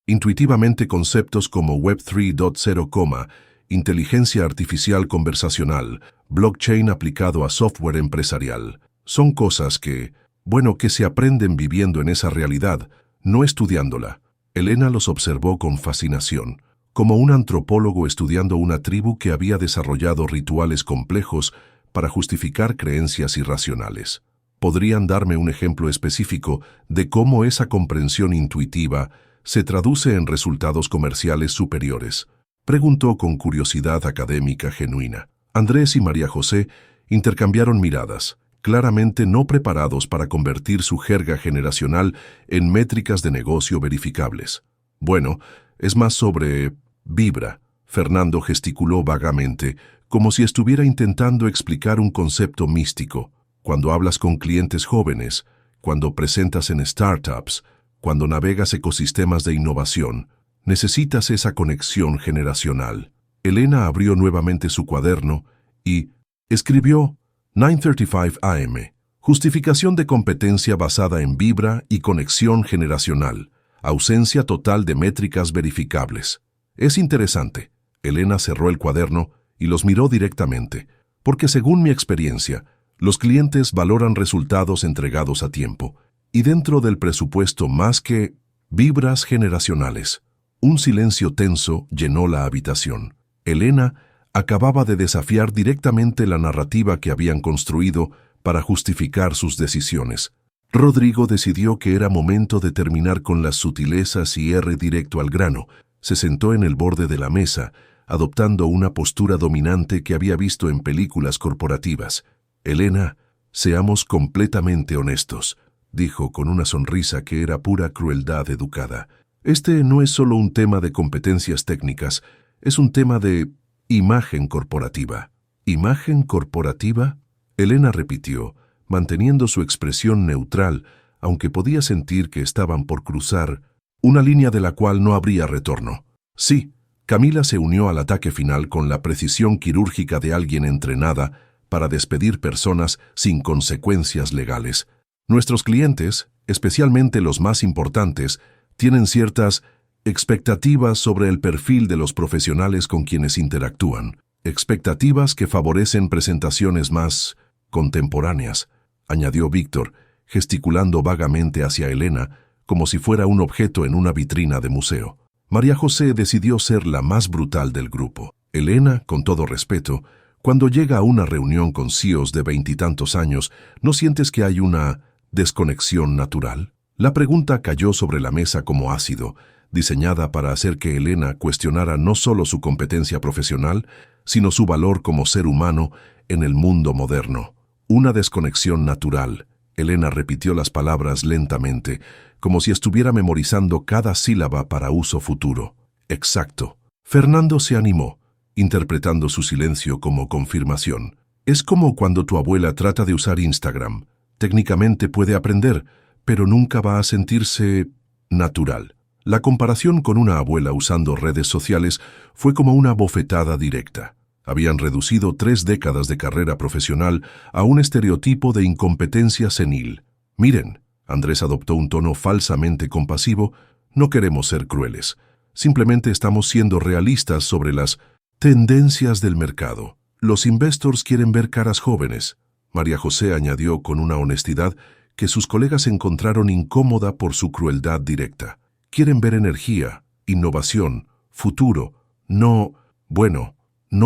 intuitivamente conceptos como Web 3.0, inteligencia artificial conversacional, blockchain aplicado a software empresarial. Son cosas que Bueno, que se aprenden viviendo en esa realidad, no estudiándola. Elena los observó con fascinación, como un antropólogo estudiando una tribu que había desarrollado rituales complejos para justificar creencias irracionales. ¿Podrían darme un ejemplo específico de cómo esa comprensión intuitiva se traduce en resultados comerciales superiores? Preguntó con curiosidad académica genuina. Andrés y María José intercambiaron miradas, claramente no preparados para convertir su jerga generacional en métricas de negocio verificables. Bueno, es más sobre vibra. Fernando gesticuló vagamente, como si estuviera intentando explicar un concepto místico. Cuando hablas con clientes jóvenes, cuando presentas en startups, cuando navegas ecosistemas de innovación, necesitas esa conexión generacional. Elena abrió nuevamente su cuaderno y escribió 9:35 AM. Justificación de competencia basada en vibra y conexión generacional. Ausencia total de métricas verificables. Es interesante. Elena cerró el cuaderno y los miró directamente, porque según mi experiencia, los clientes valoran resultados entregados a tiempo, y dentro del presupuesto más que vibras generacionales. Un silencio tenso llenó la habitación. Elena acababa de desafiar directamente la narrativa que habían construido para justificar sus decisiones. Rodrigo decidió que era momento de terminar con las sutilezas y ir directo al grano. Se sentó en el borde de la mesa, adoptando una postura dominante que había visto en películas corporativas. Elena, seamos completamente honestos, dijo con una sonrisa que era pura crueldad educada. Este no es solo un tema de competencias técnicas, es un tema de imagen corporativa. ¿Imagen corporativa? Elena repitió, manteniendo su expresión neutral, aunque podía sentir que estaban por cruzar una línea de la cual no habría retorno. Sí, Camila se unió al ataque final con la precisión quirúrgica de alguien entrenada para despedir personas sin consecuencias legales. Nuestros clientes, especialmente los más importantes, tienen ciertas expectativas sobre el perfil de los profesionales con quienes interactúan, expectativas que favorecen presentaciones más contemporáneas, añadió Víctor, gesticulando vagamente hacia Elena, como si fuera un objeto en una vitrina de museo. María José decidió ser la más brutal del grupo. Elena, con todo respeto, cuando llega a una reunión con CEOs de 20 y tantos años, ¿no sientes que hay una desconexión natural? La pregunta cayó sobre la mesa como ácido, diseñada para hacer que Elena cuestionara no solo su competencia profesional, sino su valor como ser humano en el mundo moderno. Una desconexión natural. Elena repitió las palabras lentamente, como si estuviera memorizando cada sílaba para uso futuro. Exacto. Fernando se animó, interpretando su silencio como confirmación. Es como cuando tu abuela trata de usar Instagram. Técnicamente puede aprender, pero nunca va a sentirse natural. La comparación con una abuela usando redes sociales fue como una bofetada directa. Habían reducido 3 décadas de carrera profesional a un estereotipo de incompetencia senil. Miren, Andrés adoptó un tono falsamente compasivo, no queremos ser crueles. Simplemente estamos siendo realistas sobre las tendencias del mercado. Los investors quieren ver caras jóvenes. María José añadió con una honestidad que sus colegas encontraron incómoda por su crueldad directa. Quieren ver energía, innovación, futuro, no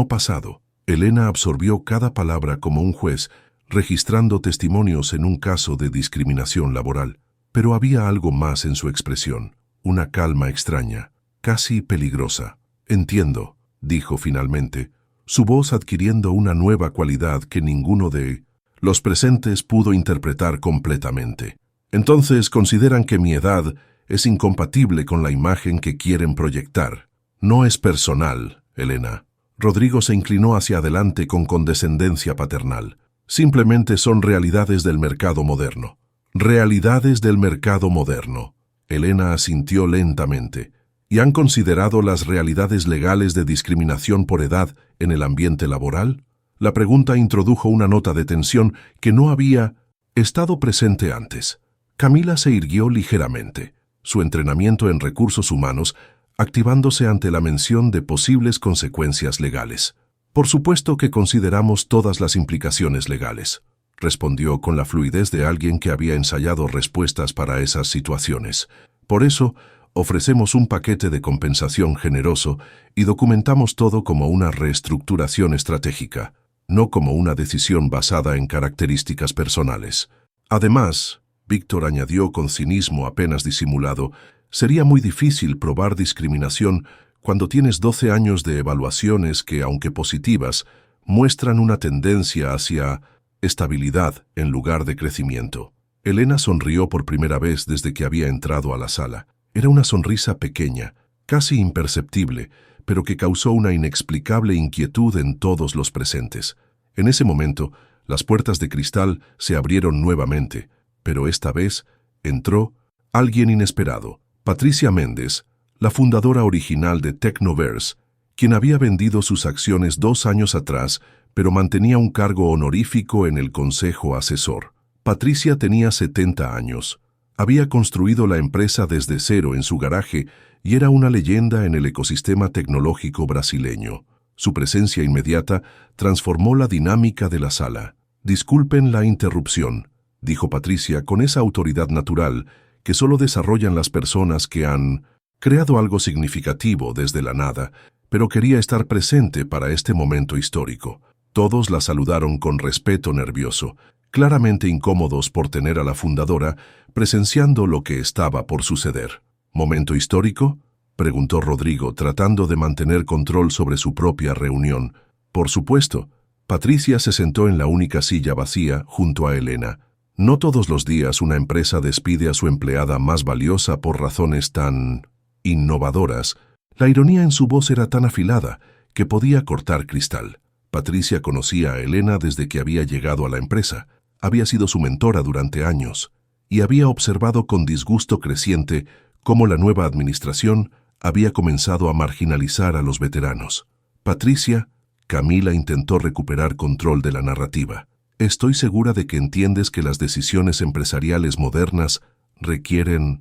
pasado. Elena absorbió cada palabra como un juez, registrando testimonios en un caso de discriminación laboral. Pero había algo más en su expresión, una calma extraña, casi peligrosa. Entiendo, dijo finalmente, su voz adquiriendo una nueva cualidad que ninguno de los presentes pudo interpretar completamente. Entonces consideran que mi edad es incompatible con la imagen que quieren proyectar. No es personal, Elena. Rodrigo se inclinó hacia adelante con condescendencia paternal. Simplemente son realidades del mercado moderno. Realidades del mercado moderno. Elena asintió lentamente. ¿Y han considerado las realidades legales de discriminación por edad en el ambiente laboral? La pregunta introdujo una nota de tensión que no había estado presente antes. Camila se irguió ligeramente, su entrenamiento en recursos humanos activándose ante la mención de posibles consecuencias legales. Por supuesto que consideramos todas las implicaciones legales. respondió con la fluidez de alguien que había ensayado respuestas para esas situaciones. Por eso, ofrecemos un paquete de compensación generoso y documentamos todo como una reestructuración estratégica, no como una decisión basada en características personales. Además, Víctor añadió con cinismo apenas disimulado, sería muy difícil probar discriminación cuando tienes 12 años de evaluaciones que, aunque positivas, muestran una tendencia hacia estabilidad en lugar de crecimiento. Elena sonrió por primera vez desde que había entrado a la sala. Era una sonrisa pequeña, casi imperceptible, pero que causó una inexplicable inquietud en todos los presentes. En ese momento, las puertas de cristal se abrieron nuevamente, pero esta vez entró alguien inesperado. Patricia Méndez, la fundadora original de Technoverse, quien había vendido sus acciones 2 años atrás, pero mantenía un cargo honorífico en el consejo asesor. Patricia tenía 70 años. Había construido la empresa desde cero en su garaje y era una leyenda en el ecosistema tecnológico brasileño. Su presencia inmediata transformó la dinámica de la sala. «Disculpen la interrupción», dijo Patricia con esa autoridad natural que solo desarrollan las personas que han creado algo significativo desde la nada, pero quería estar presente para este momento histórico. Todos la saludaron con respeto nervioso, claramente incómodos por tener a la fundadora presenciando lo que estaba por suceder. ¿Momento histórico?, preguntó Rodrigo, tratando de mantener control sobre su propia reunión. Por supuesto. Patricia se sentó en la única silla vacía junto a Elena. No todos los días una empresa despide a su empleada más valiosa por razones tan innovadoras. La ironía en su voz era tan afilada que podía cortar cristal. Patricia conocía a Elena desde que había llegado a la empresa. Había sido su mentora durante años y había observado con disgusto creciente cómo la nueva administración había comenzado a marginalizar a los veteranos. «Patricia», Camila intentó recuperar control de la narrativa. «Estoy segura de que entiendes que las decisiones empresariales modernas requieren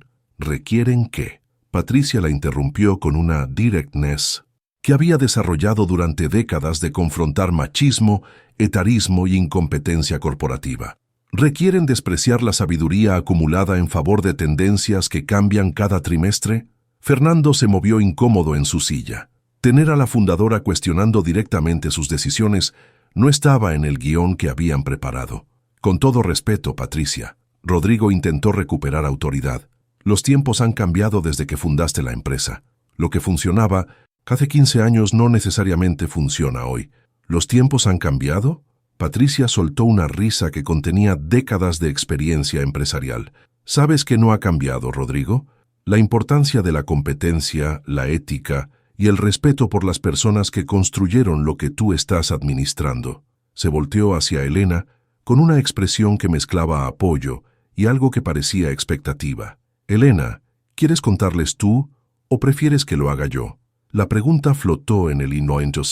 ¿qué?». Patricia la interrumpió con una directness que había desarrollado durante décadas de confrontar machismo, etarismo y incompetencia corporativa. ¿Requieren despreciar la sabiduría acumulada en favor de tendencias que cambian cada trimestre? Fernando se movió incómodo en su silla. Tener a la fundadora cuestionando directamente sus decisiones no estaba en el guión que habían preparado. Con todo respeto, Patricia, Rodrigo intentó recuperar autoridad. Los tiempos han cambiado desde que fundaste la empresa. Lo que funcionaba hace 15 años no necesariamente funciona hoy. ¿Los tiempos han cambiado? Patricia soltó una risa que contenía décadas de experiencia empresarial. ¿Sabes que no ha cambiado, Rodrigo? La importancia de la competencia, la ética y el respeto por las personas que construyeron lo que tú estás administrando. Se volteó hacia Elena con una expresión que mezclaba apoyo y algo que parecía expectativa. Elena, ¿quieres contarles tú o prefieres que lo haga yo? La pregunta flotó en el innoento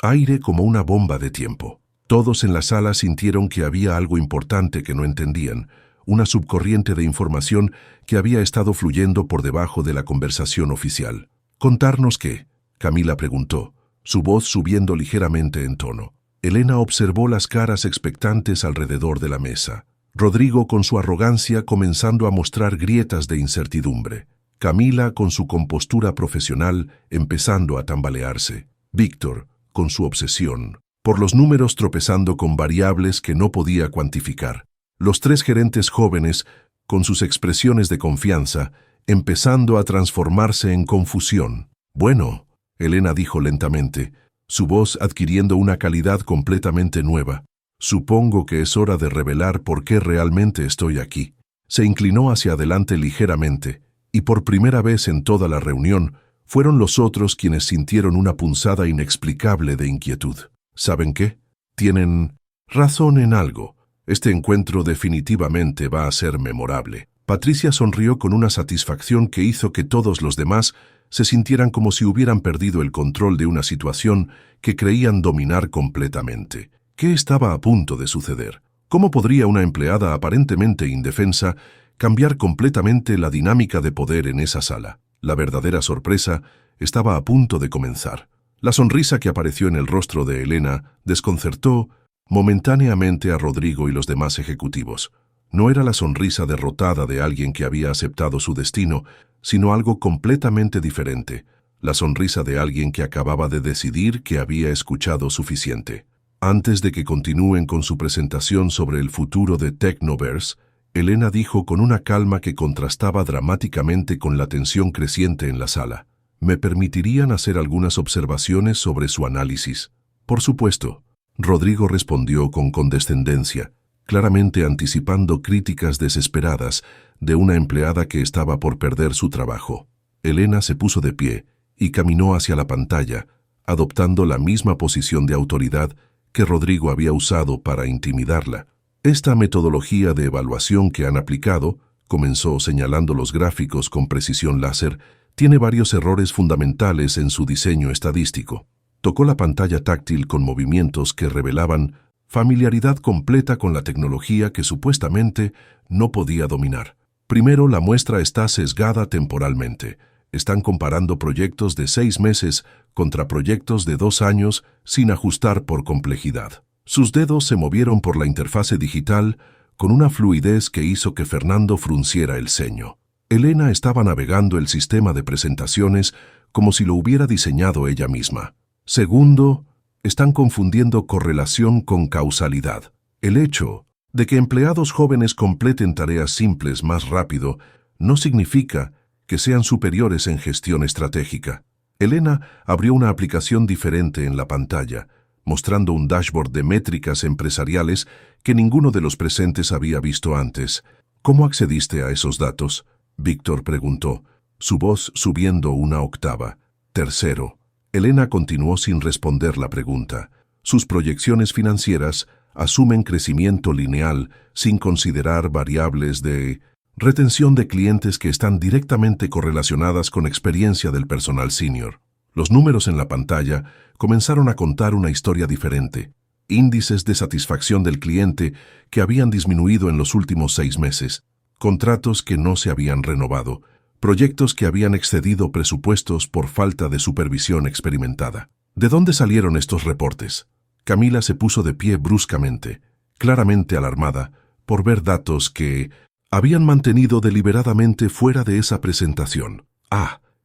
aire como una bomba de tiempo. Todos en la sala sintieron que había algo importante que no entendían, una subcorriente de información que había estado fluyendo por debajo de la conversación oficial. ¿Contarnos qué?, Camila preguntó, su voz subiendo ligeramente en tono. Elena observó las caras expectantes alrededor de la mesa. Rodrigo con su arrogancia comenzando a mostrar grietas de incertidumbre. Camila con su compostura profesional empezando a tambalearse. Víctor con su obsesión por los números tropezando con variables que no podía cuantificar. Los 3 gerentes jóvenes, con sus expresiones de confianza, empezando a transformarse en confusión. «Bueno», Elena dijo lentamente, su voz adquiriendo una calidad completamente nueva. «Supongo que es hora de revelar por qué realmente estoy aquí». Se inclinó hacia adelante ligeramente, y por primera vez en toda la reunión, fueron los otros quienes sintieron una punzada inexplicable de inquietud. ¿Saben qué? Tienen razón en algo. Este encuentro definitivamente va a ser memorable. Patricia sonrió con una satisfacción que hizo que todos los demás se sintieran como si hubieran perdido el control de una situación que creían dominar completamente. ¿Qué estaba a punto de suceder? ¿Cómo podría una empleada aparentemente indefensa cambiar completamente la dinámica de poder en esa sala? La verdadera sorpresa estaba a punto de comenzar. La sonrisa que apareció en el rostro de Elena desconcertó momentáneamente a Rodrigo y los demás ejecutivos. No era la sonrisa derrotada de alguien que había aceptado su destino, sino algo completamente diferente, la sonrisa de alguien que acababa de decidir que había escuchado suficiente. Antes de que continúen con su presentación sobre el futuro de Technoverse, Elena dijo con una calma que contrastaba dramáticamente con la tensión creciente en la sala: ¿Me permitirían hacer algunas observaciones sobre su análisis? Por supuesto. Rodrigo respondió con condescendencia, claramente anticipando críticas desesperadas de una empleada que estaba por perder su trabajo. Elena se puso de pie y caminó hacia la pantalla, adoptando la misma posición de autoridad que Rodrigo había usado para intimidarla. Esta metodología de evaluación que han aplicado, comenzó señalando los gráficos con precisión láser, tiene varios errores fundamentales en su diseño estadístico. Tocó la pantalla táctil con movimientos que revelaban familiaridad completa con la tecnología que supuestamente no podía dominar. Primero, la muestra está sesgada temporalmente. Están comparando proyectos de 6 meses contra proyectos de 2 años sin ajustar por complejidad. Sus dedos se movieron por la interfase digital con una fluidez que hizo que Fernando frunciera el ceño. Elena estaba navegando el sistema de presentaciones como si lo hubiera diseñado ella misma. Segundo, están confundiendo correlación con causalidad. El hecho de que empleados jóvenes completen tareas simples más rápido no significa que sean superiores en gestión estratégica. Elena abrió una aplicación diferente en la pantalla, mostrando un dashboard de métricas empresariales que ninguno de los presentes había visto antes. ¿Cómo accediste a esos datos?, Víctor preguntó, su voz subiendo una octava. Tercero, Elena continuó sin responder la pregunta. Sus proyecciones financieras asumen crecimiento lineal sin considerar variables de retención de clientes que están directamente correlacionadas con experiencia del personal senior. Los números en la pantalla comenzaron a contar una historia diferente. Índices de satisfacción del cliente que habían disminuido en los últimos 6 meses, contratos que no se habían renovado, proyectos que habían excedido presupuestos por falta de supervisión experimentada. ¿De dónde salieron estos reportes? Camila se puso de pie bruscamente, claramente alarmada por ver datos que habían mantenido deliberadamente fuera de esa presentación.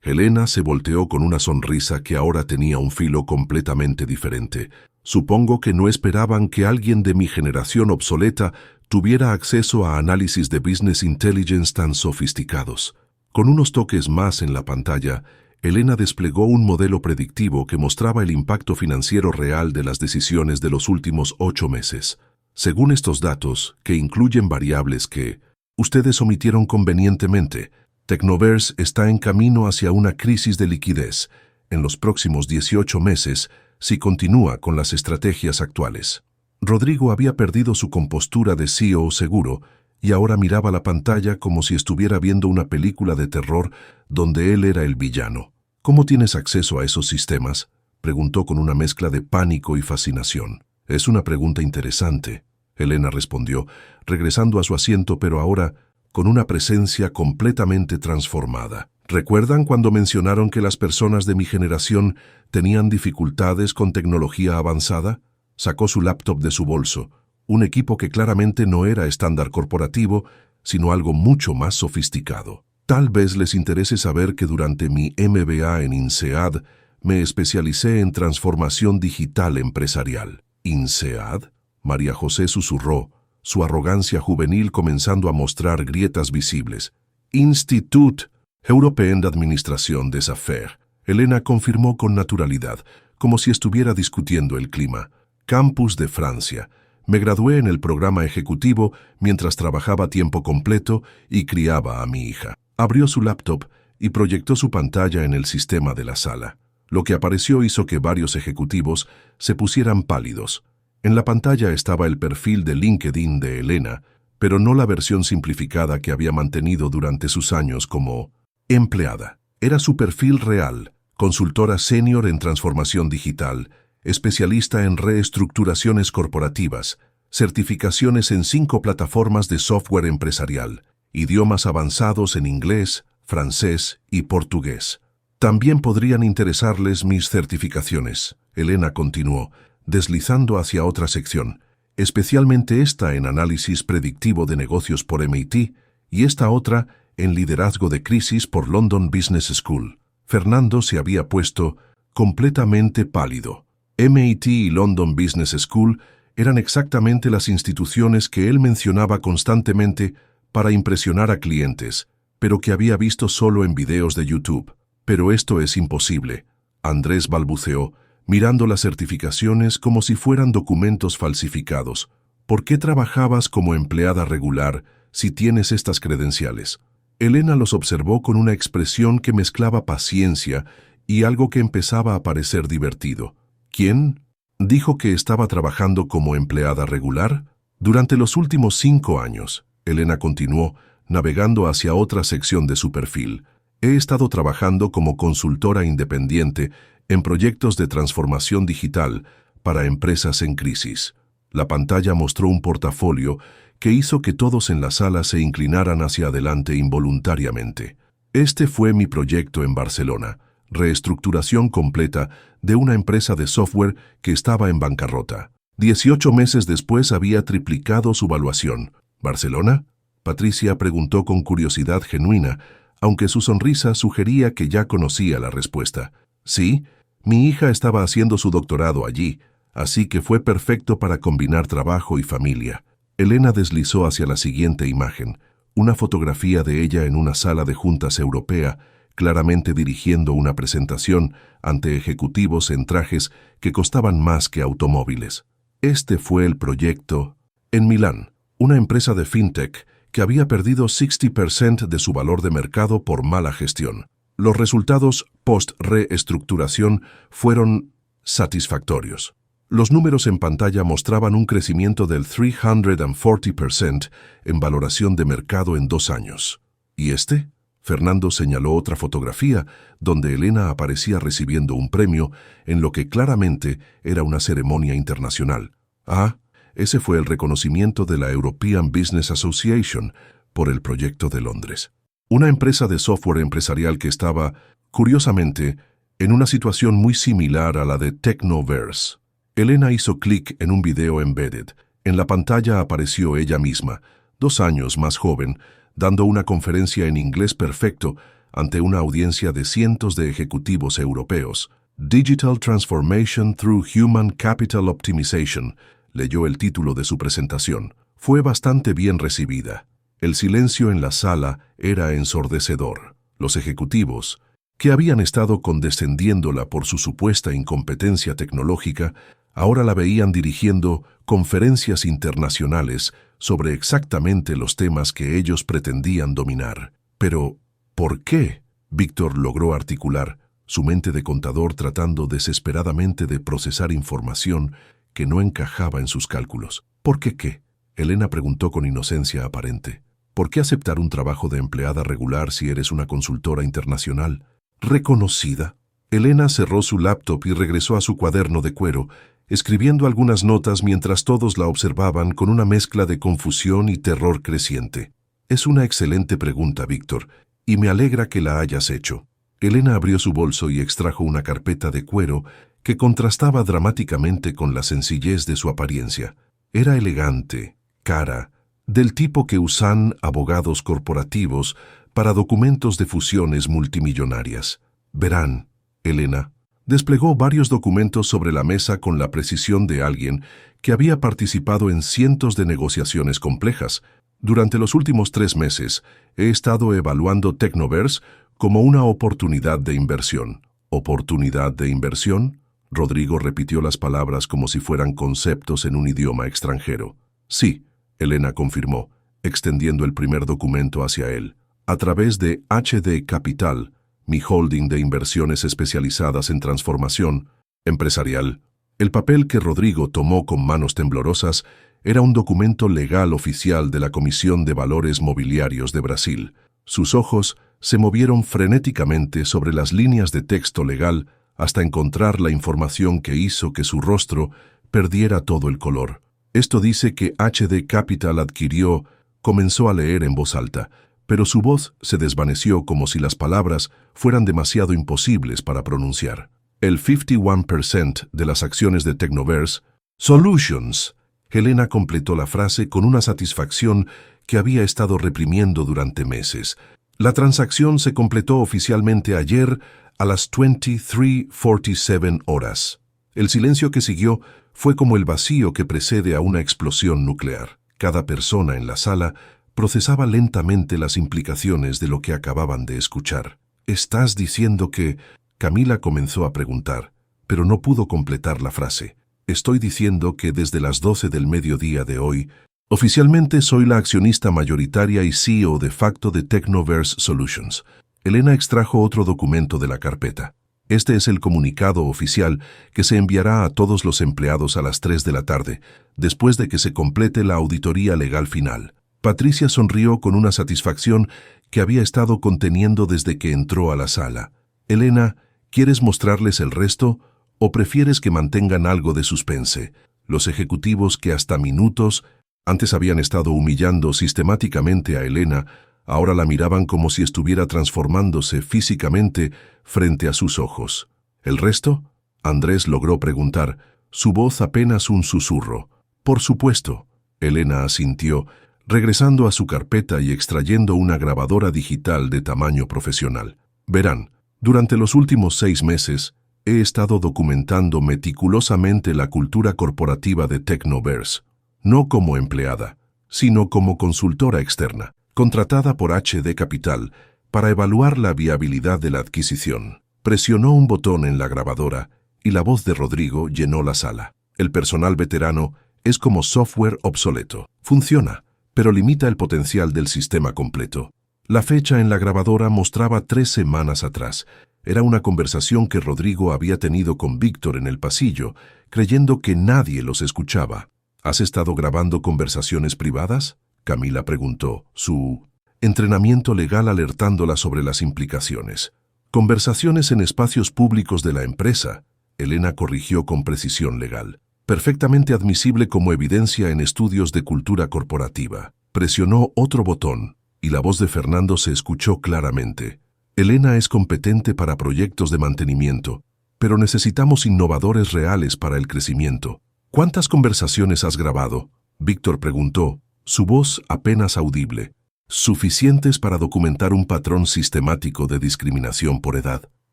Elena se volteó con una sonrisa que ahora tenía un filo completamente diferente. Supongo que no esperaban que alguien de mi generación obsoleta tuviera acceso a análisis de business intelligence tan sofisticados. Con unos toques más en la pantalla, Elena desplegó un modelo predictivo que mostraba el impacto financiero real de las decisiones de los últimos 8 meses. Según estos datos, que incluyen variables que ustedes omitieron convenientemente, Technoverse está en camino hacia una crisis de liquidez en los próximos 18 meses si continúa con las estrategias actuales. Rodrigo había perdido su compostura de CEO seguro y ahora miraba la pantalla como si estuviera viendo una película de terror donde él era el villano. ¿Cómo tienes acceso a esos sistemas?, preguntó con una mezcla de pánico y fascinación. Es una pregunta interesante, Elena respondió, regresando a su asiento, pero ahora con una presencia completamente transformada. ¿Recuerdan cuando mencionaron que las personas de mi generación tenían dificultades con tecnología avanzada? Sacó su laptop de su bolso, un equipo que claramente no era estándar corporativo, sino algo mucho más sofisticado. Tal vez les interese saber que durante mi MBA en INSEAD me especialicé en transformación digital empresarial. ¿INSEAD?, María José susurró, su arrogancia juvenil comenzando a mostrar grietas visibles. Institut Européen d'Administration des Affaires. Elena confirmó con naturalidad, como si estuviera discutiendo el clima. Campus de Francia. Me gradué en el programa ejecutivo mientras trabajaba a tiempo completo y criaba a mi hija. Abrió su laptop y proyectó su pantalla en el sistema de la sala. Lo que apareció hizo que varios ejecutivos se pusieran pálidos. En la pantalla estaba el perfil de LinkedIn de Elena, pero no la versión simplificada que había mantenido durante sus años como empleada. Era su perfil real, consultora senior en transformación digital, especialista en reestructuraciones corporativas, certificaciones en 5 plataformas de software empresarial, idiomas avanzados en inglés, francés y portugués. También podrían interesarles mis certificaciones, Elena continuó, deslizando hacia otra sección, especialmente esta en análisis predictivo de negocios por MIT y esta otra en liderazgo de crisis por London Business School. Fernando se había puesto completamente pálido. MIT y London Business School eran exactamente las instituciones que él mencionaba constantemente para impresionar a clientes, pero que había visto solo en videos de YouTube. Pero esto es imposible, Andrés balbuceó, mirando las certificaciones como si fueran documentos falsificados. ¿Por qué trabajabas como empleada regular si tienes estas credenciales? Elena los observó con una expresión que mezclaba paciencia y algo que empezaba a parecer divertido. ¿Quién? ¿Dijo que estaba trabajando como empleada regular? Durante los últimos 5 años, Elena continuó, navegando hacia otra sección de su perfil. He estado trabajando como consultora independiente en proyectos de transformación digital para empresas en crisis. La pantalla mostró un portafolio que hizo que todos en la sala se inclinaran hacia adelante involuntariamente. Este fue mi proyecto en Barcelona, reestructuración completa de una empresa de software que estaba en bancarrota. 18 meses después había triplicado su valuación. ¿Barcelona? Patricia preguntó con curiosidad genuina, aunque su sonrisa sugería que ya conocía la respuesta. Sí, mi hija estaba haciendo su doctorado allí, así que fue perfecto para combinar trabajo y familia. Elena deslizó hacia la siguiente imagen, una fotografía de ella en una sala de juntas europea, claramente dirigiendo una presentación ante ejecutivos en trajes que costaban más que automóviles. Este fue el proyecto en Milán, una empresa de fintech que había perdido 60% de su valor de mercado por mala gestión. Los resultados post-reestructuración fueron satisfactorios. Los números en pantalla mostraban un crecimiento del 340% en valoración de mercado en 2 años. ¿Y este? Fernando señaló otra fotografía donde Elena aparecía recibiendo un premio en lo que claramente era una ceremonia internacional. Ah, ese fue el reconocimiento de la European Business Association por el proyecto de Londres. Una empresa de software empresarial que estaba, curiosamente, en una situación muy similar a la de Technoverse. Elena hizo clic en un video embedded. En la pantalla apareció ella misma, 2 años más joven, dando una conferencia en inglés perfecto ante una audiencia de cientos de ejecutivos europeos. Digital Transformation Through Human Capital Optimization, leyó el título de su presentación. Fue bastante bien recibida. El silencio en la sala era ensordecedor. Los ejecutivos, que habían estado condescendiéndola por su supuesta incompetencia tecnológica, ahora la veían dirigiendo conferencias internacionales sobre exactamente los temas que ellos pretendían dominar. Pero, ¿por qué? Víctor logró articular, su mente de contador tratando desesperadamente de procesar información que no encajaba en sus cálculos. ¿Por qué qué? Elena preguntó con inocencia aparente. ¿Por qué aceptar un trabajo de empleada regular si eres una consultora internacional reconocida? Elena cerró su laptop y regresó a su cuaderno de cuero, escribiendo algunas notas mientras todos la observaban con una mezcla de confusión y terror creciente. Es una excelente pregunta, Víctor, y me alegra que la hayas hecho. Elena abrió su bolso y extrajo una carpeta de cuero que contrastaba dramáticamente con la sencillez de su apariencia. Era elegante, cara, del tipo que usan abogados corporativos para documentos de fusiones multimillonarias. Verán, Elena desplegó varios documentos sobre la mesa con la precisión de alguien que había participado en cientos de negociaciones complejas. Durante los últimos 3 meses he estado evaluando Technoverse como una oportunidad de inversión. ¿Oportunidad de inversión? Rodrigo repitió las palabras como si fueran conceptos en un idioma extranjero. Sí, Elena confirmó, extendiendo el primer documento hacia él. A través de HD Capital, mi holding de inversiones especializadas en transformación empresarial. El papel que Rodrigo tomó con manos temblorosas era un documento legal oficial de la Comisión de Valores Mobiliarios de Brasil. Sus ojos se movieron frenéticamente sobre las líneas de texto legal hasta encontrar la información que hizo que su rostro perdiera todo el color. Esto dice que HD Capital adquirió, comenzó a leer en voz alta, pero su voz se desvaneció como si las palabras fueran demasiado imposibles para pronunciar. El 51% de las acciones de Technoverse Solutions Elena completó la frase con una satisfacción que había estado reprimiendo durante meses. La transacción se completó oficialmente ayer a las 23:47 horas. El silencio que siguió fue como el vacío que precede a una explosión nuclear. Cada persona en la sala procesaba lentamente las implicaciones de lo que acababan de escuchar. «¿Estás diciendo que...?» Camila comenzó a preguntar, pero no pudo completar la frase. «Estoy diciendo que desde las 12 del mediodía de hoy, oficialmente soy la accionista mayoritaria y CEO de facto de Technoverse Solutions». Elena extrajo otro documento de la carpeta. Este es el comunicado oficial que se enviará a todos los empleados a las 3 de la tarde, después de que se complete la auditoría legal final. Patricia sonrió con una satisfacción que había estado conteniendo desde que entró a la sala. «Elena, ¿quieres mostrarles el resto o prefieres que mantengan algo de suspense?» Los ejecutivos que hasta minutos antes habían estado humillando sistemáticamente a Elena, ahora la miraban como si estuviera transformándose físicamente frente a sus ojos. ¿El resto?, Andrés logró preguntar, su voz apenas un susurro. «Por supuesto», Elena asintió, regresando a su carpeta y extrayendo una grabadora digital de tamaño profesional. «Verán, durante los últimos 6 meses he estado documentando meticulosamente la cultura corporativa de Technoverse, no como empleada, sino como consultora externa, contratada por HD Capital para evaluar la viabilidad de la adquisición». Presionó un botón en la grabadora y la voz de Rodrigo llenó la sala. «El personal veterano es como software obsoleto. Funciona, pero limita el potencial del sistema completo». La fecha en la grabadora mostraba 3 semanas atrás. Era una conversación que Rodrigo había tenido con Víctor en el pasillo, creyendo que nadie los escuchaba. «¿Has estado grabando conversaciones privadas?», Camila preguntó, su entrenamiento legal alertándola sobre las implicaciones. «Conversaciones en espacios públicos de la empresa», Elena corrigió con precisión legal. «Perfectamente admisible como evidencia en estudios de cultura corporativa». Presionó otro botón y la voz de Fernando se escuchó claramente. «Elena es competente para proyectos de mantenimiento, pero necesitamos innovadores reales para el crecimiento». «¿Cuántas conversaciones has grabado?», Víctor preguntó, su voz apenas audible. «Suficientes para documentar un patrón sistemático de discriminación por edad».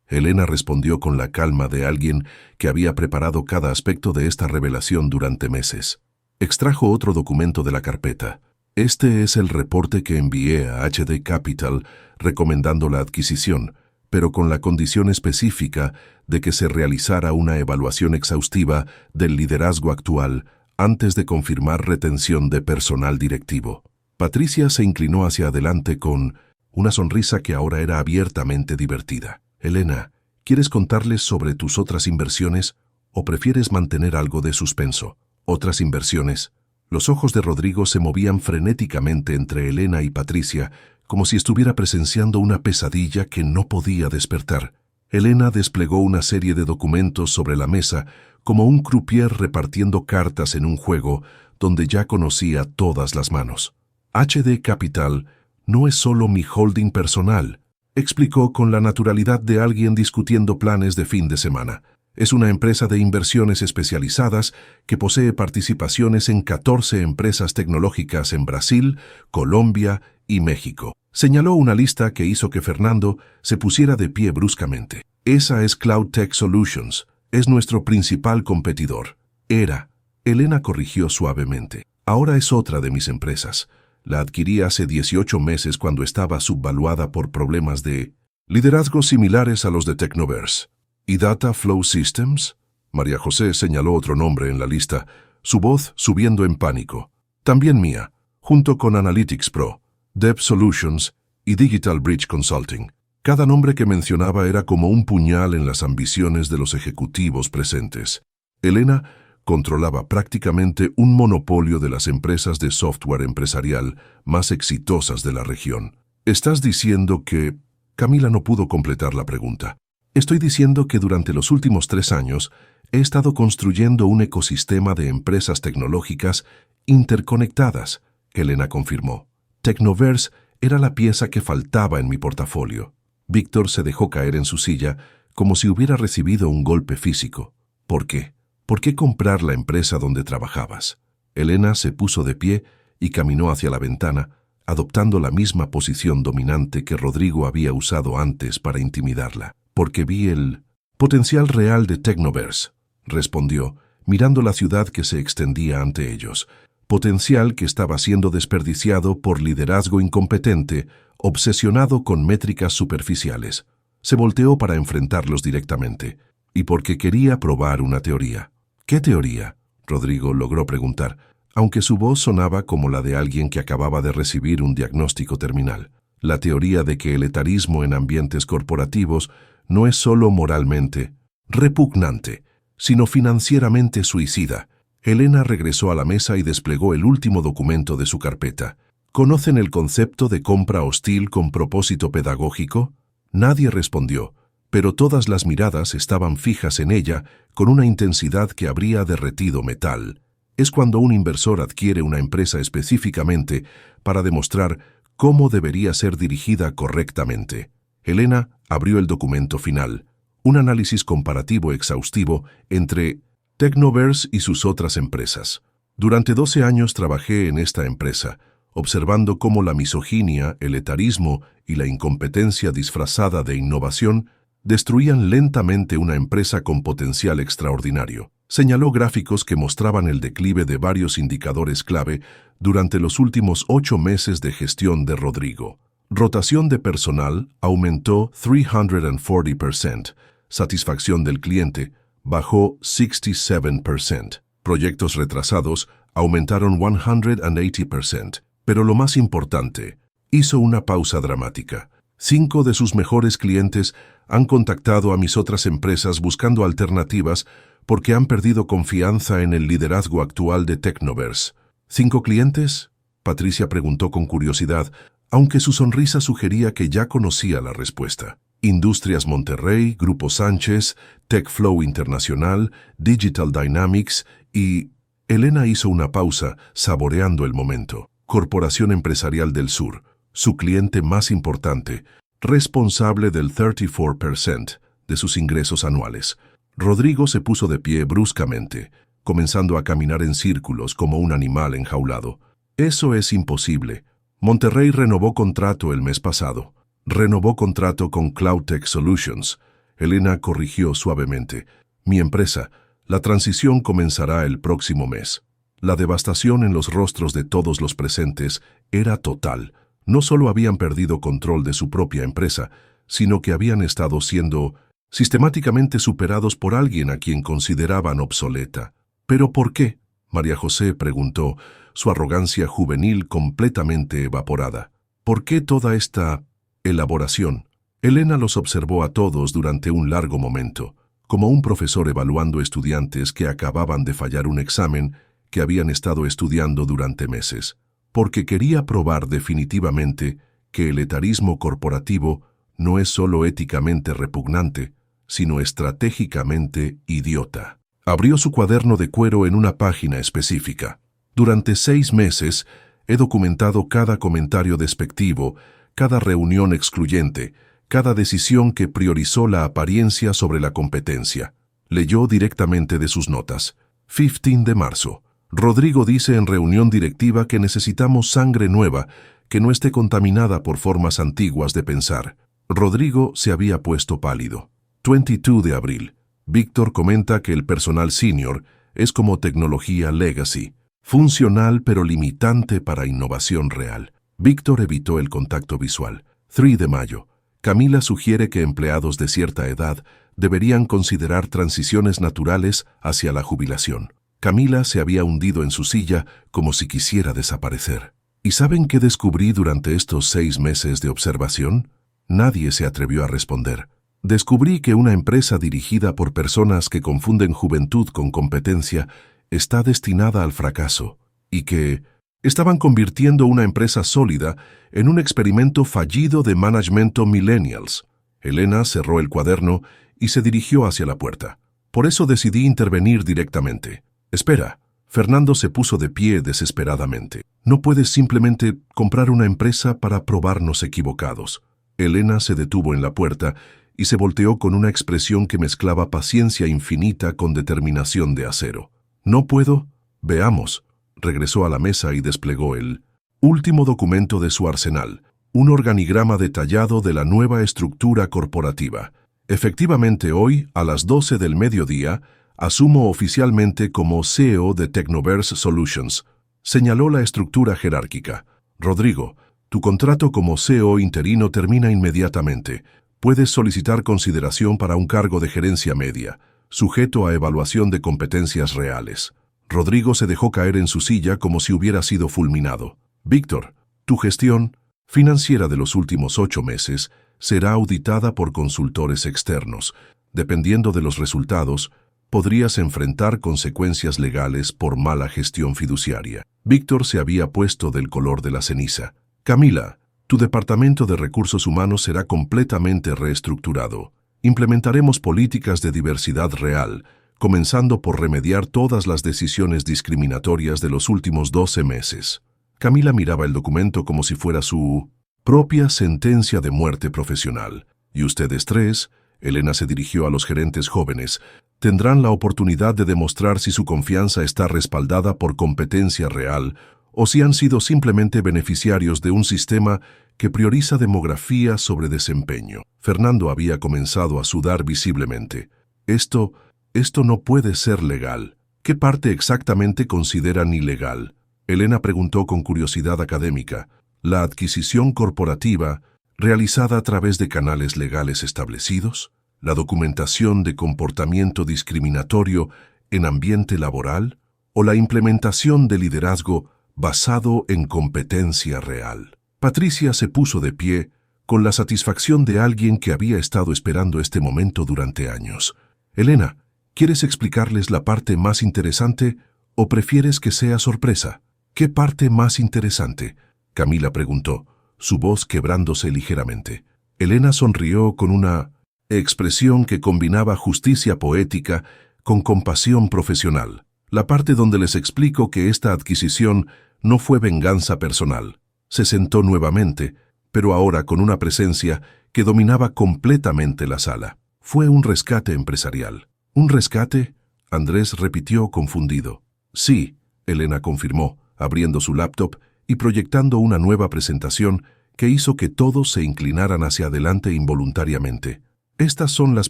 Elena respondió con la calma de alguien que había preparado cada aspecto de esta revelación durante meses. Extrajo otro documento de la carpeta. «Este es el reporte que envié a HD Capital recomendando la adquisición, pero con la condición específica de que se realizara una evaluación exhaustiva del liderazgo actual antes de confirmar retención de personal directivo». Patricia se inclinó hacia adelante con una sonrisa que ahora era abiertamente divertida. «Elena, ¿quieres contarles sobre tus otras inversiones o prefieres mantener algo de suspenso?» «¿Otras inversiones?». Los ojos de Rodrigo se movían frenéticamente entre Elena y Patricia, como si estuviera presenciando una pesadilla que no podía despertar. Elena desplegó una serie de documentos sobre la mesa, como un croupier repartiendo cartas en un juego donde ya conocía todas las manos. «HD Capital no es solo mi holding personal», explicó con la naturalidad de alguien discutiendo planes de fin de semana. «Es una empresa de inversiones especializadas que posee participaciones en 14 empresas tecnológicas en Brasil, Colombia y México». Señaló una lista que hizo que Fernando se pusiera de pie bruscamente. «Esa es Cloud Tech Solutions. Es nuestro principal competidor». «Era». Elena corrigió suavemente. «Ahora es otra de mis empresas. La adquirí hace 18 meses cuando estaba subvaluada por problemas de liderazgos similares a los de Technoverse». «¿Y Data Flow Systems?». María José señaló otro nombre en la lista, su voz subiendo en pánico. «También mía, junto con Analytics Pro, Dev Solutions y Digital Bridge Consulting». Cada nombre que mencionaba era como un puñal en las ambiciones de los ejecutivos presentes. Elena controlaba prácticamente un monopolio de las empresas de software empresarial más exitosas de la región. «¿Estás diciendo que...?» Camila no pudo completar la pregunta. «Estoy diciendo que durante los últimos 3 años he estado construyendo un ecosistema de empresas tecnológicas interconectadas», Elena confirmó. «Technoverse era la pieza que faltaba en mi portafolio». Víctor se dejó caer en su silla como si hubiera recibido un golpe físico. «¿Por qué? ¿Por qué comprar la empresa donde trabajabas?». Elena se puso de pie y caminó hacia la ventana, adoptando la misma posición dominante que Rodrigo había usado antes para intimidarla. «Porque vi el potencial real de Technoverse», respondió, mirando la ciudad que se extendía ante ellos. Potencial que estaba siendo desperdiciado por liderazgo incompetente, obsesionado con métricas superficiales. Se volteó para enfrentarlos directamente, y porque quería probar una teoría. «¿Qué teoría?», Rodrigo logró preguntar, aunque su voz sonaba como la de alguien que acababa de recibir un diagnóstico terminal. «La teoría de que el etarismo en ambientes corporativos no es solo moralmente repugnante, sino financieramente suicida». Elena regresó a la mesa y desplegó el último documento de su carpeta. «¿Conocen el concepto de compra hostil con propósito pedagógico?». Nadie respondió, pero todas las miradas estaban fijas en ella con una intensidad que habría derretido metal. Es cuando un inversor adquiere una empresa específicamente para demostrar cómo debería ser dirigida correctamente. Elena abrió el documento final, un análisis comparativo exhaustivo entre Technoverse y sus otras empresas. «Durante 12 años trabajé en esta empresa, observando cómo la misoginia, el etarismo y la incompetencia disfrazada de innovación destruían lentamente una empresa con potencial extraordinario». Señaló gráficos que mostraban el declive de varios indicadores clave durante los últimos 8 meses de gestión de Rodrigo. Rotación de personal aumentó 340%, satisfacción del cliente bajó 67%, proyectos retrasados aumentaron 180%, pero lo más importante, hizo una pausa dramática. 5 de sus mejores clientes han contactado a mis otras empresas buscando alternativas porque han perdido confianza en el liderazgo actual de Technoverse. ¿5 clientes?, Patricia preguntó con curiosidad, aunque su sonrisa sugería que ya conocía la respuesta. Industrias Monterrey, Grupo Sánchez, TechFlow Internacional, Digital Dynamics y... Elena hizo una pausa, saboreando el momento. Corporación Empresarial del Sur, su cliente más importante, responsable del 34% de sus ingresos anuales. Rodrigo se puso de pie bruscamente, comenzando a caminar en círculos como un animal enjaulado. «Eso es imposible. Monterrey renovó contrato el mes pasado. Renovó contrato con CloudTech Solutions». Elena corrigió suavemente. «Mi empresa. La transición comenzará el próximo mes». La devastación en los rostros de todos los presentes era total. No solo habían perdido control de su propia empresa, sino que habían estado siendo sistemáticamente superados por alguien a quien consideraban obsoleta. «¿Pero por qué?», María José preguntó, su arrogancia juvenil completamente evaporada. «¿Por qué toda esta elaboración?». Elena los observó a todos durante un largo momento, como un profesor evaluando estudiantes que acababan de fallar un examen que habían estado estudiando durante meses. Porque quería probar definitivamente que el etarismo corporativo no es solo éticamente repugnante, sino estratégicamente idiota. Abrió su cuaderno de cuero en una página específica. «Durante 6 meses he documentado cada comentario despectivo, cada reunión excluyente, cada decisión que priorizó la apariencia sobre la competencia». Leyó directamente de sus notas. 15 de marzo. «Rodrigo dice en reunión directiva que necesitamos sangre nueva, que no esté contaminada por formas antiguas de pensar». Rodrigo se había puesto pálido. 22 de abril. «Víctor comenta que el personal senior es como tecnología legacy, funcional pero limitante para innovación real». Víctor evitó el contacto visual. 3 de mayo. «Camila sugiere que empleados de cierta edad deberían considerar transiciones naturales hacia la jubilación». Camila se había hundido en su silla como si quisiera desaparecer. ¿Y saben qué descubrí durante estos 6 meses de observación? Nadie se atrevió a responder. Descubrí que una empresa dirigida por personas que confunden juventud con competencia está destinada al fracaso y que estaban convirtiendo una empresa sólida en un experimento fallido de management millennials. Elena cerró el cuaderno y se dirigió hacia la puerta. Por eso decidí intervenir directamente. «Espera». Fernando se puso de pie desesperadamente. «No puedes simplemente comprar una empresa para probarnos equivocados». Elena se detuvo en la puerta y se volteó con una expresión que mezclaba paciencia infinita con determinación de acero. «¿No puedo?». «Veamos». Regresó a la mesa y desplegó el último documento de su arsenal, un organigrama detallado de la nueva estructura corporativa. Efectivamente, hoy, a las 12 del mediodía, asumo oficialmente como CEO de Technoverse Solutions. Señaló la estructura jerárquica. Rodrigo, tu contrato como CEO interino termina inmediatamente. Puedes solicitar consideración para un cargo de gerencia media, sujeto a evaluación de competencias reales. Rodrigo se dejó caer en su silla como si hubiera sido fulminado. Víctor, tu gestión financiera de los últimos 8 meses será auditada por consultores externos. Dependiendo de los resultados, podrías enfrentar consecuencias legales por mala gestión fiduciaria. Víctor se había puesto del color de la ceniza. Camila, tu departamento de recursos humanos será completamente reestructurado. Implementaremos políticas de diversidad real, comenzando por remediar todas las decisiones discriminatorias de los últimos 12 meses. Camila miraba el documento como si fuera su propia sentencia de muerte profesional. Y ustedes tres, Elena se dirigió a los gerentes jóvenes, tendrán la oportunidad de demostrar si su confianza está respaldada por competencia real o si han sido simplemente beneficiarios de un sistema que prioriza demografía sobre desempeño. Fernando había comenzado a sudar visiblemente. Esto no puede ser legal. ¿Qué parte exactamente consideran ilegal? Elena preguntó con curiosidad académica. ¿La adquisición corporativa realizada a través de canales legales establecidos? ¿La documentación de comportamiento discriminatorio en ambiente laboral? ¿O la implementación de liderazgo basado en competencia real? Patricia se puso de pie con la satisfacción de alguien que había estado esperando este momento durante años. Elena, ¿quieres explicarles la parte más interesante o prefieres que sea sorpresa? ¿Qué parte más interesante?, Camila preguntó, su voz quebrándose ligeramente. Elena sonrió con una expresión que combinaba justicia poética con compasión profesional. La parte donde les explico que esta adquisición no fue venganza personal. Se sentó nuevamente, pero ahora con una presencia que dominaba completamente la sala. Fue un rescate empresarial. ¿Un rescate?, Andrés repitió confundido. Sí, Elena confirmó, abriendo su laptop y proyectando una nueva presentación que hizo que todos se inclinaran hacia adelante involuntariamente. Estas son las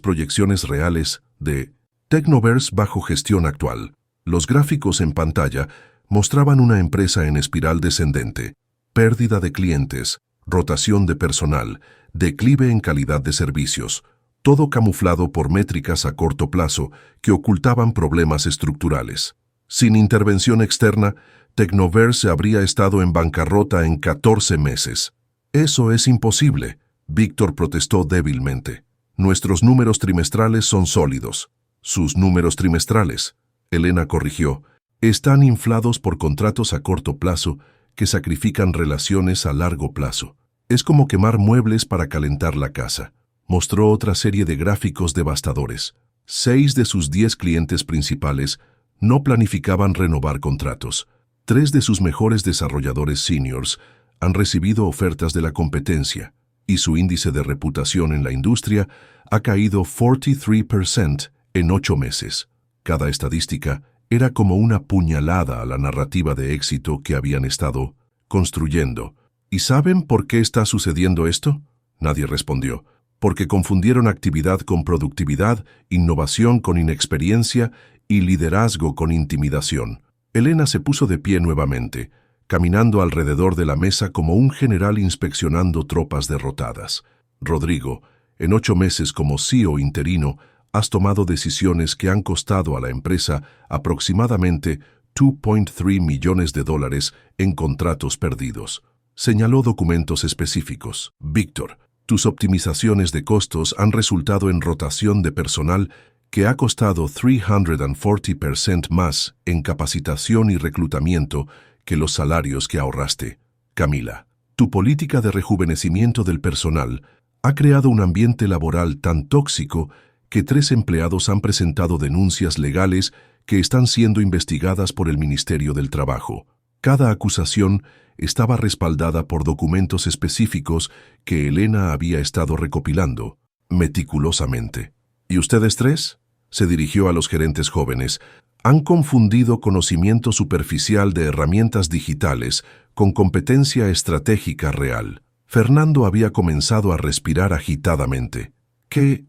proyecciones reales de Technoverse bajo gestión actual. Los gráficos en pantalla mostraban una empresa en espiral descendente, pérdida de clientes, rotación de personal, declive en calidad de servicios, todo camuflado por métricas a corto plazo que ocultaban problemas estructurales. Sin intervención externa, Technoverse habría estado en bancarrota en 14 meses. Eso es imposible, Víctor protestó débilmente. Nuestros números trimestrales son sólidos. Sus números trimestrales, Elena corrigió, están inflados por contratos a corto plazo que sacrifican relaciones a largo plazo. Es como quemar muebles para calentar la casa. Mostró otra serie de gráficos devastadores. 6 de sus 10 clientes principales no planificaban renovar contratos. 3 de sus mejores desarrolladores seniors han recibido ofertas de la competencia y su índice de reputación en la industria ha caído 43% en 8 meses. Cada estadística era como una puñalada a la narrativa de éxito que habían estado construyendo. ¿Y saben por qué está sucediendo esto? Nadie respondió. Porque confundieron actividad con productividad, innovación con inexperiencia y liderazgo con intimidación. Elena se puso de pie nuevamente, caminando alrededor de la mesa como un general inspeccionando tropas derrotadas. Rodrigo, en 8 meses como CEO interino, has tomado decisiones que han costado a la empresa aproximadamente $2.3 millones en contratos perdidos. Señaló documentos específicos. Víctor, tus optimizaciones de costos han resultado en rotación de personal que ha costado 340% más en capacitación y reclutamiento que los salarios que ahorraste. Camila, tu política de rejuvenecimiento del personal ha creado un ambiente laboral tan tóxico que 3 empleados han presentado denuncias legales que están siendo investigadas por el Ministerio del Trabajo. Cada acusación estaba respaldada por documentos específicos que Elena había estado recopilando meticulosamente. ¿Y ustedes 3? Se dirigió a los gerentes jóvenes. Han confundido conocimiento superficial de herramientas digitales con competencia estratégica real. Fernando había comenzado a respirar agitadamente. ¿Qué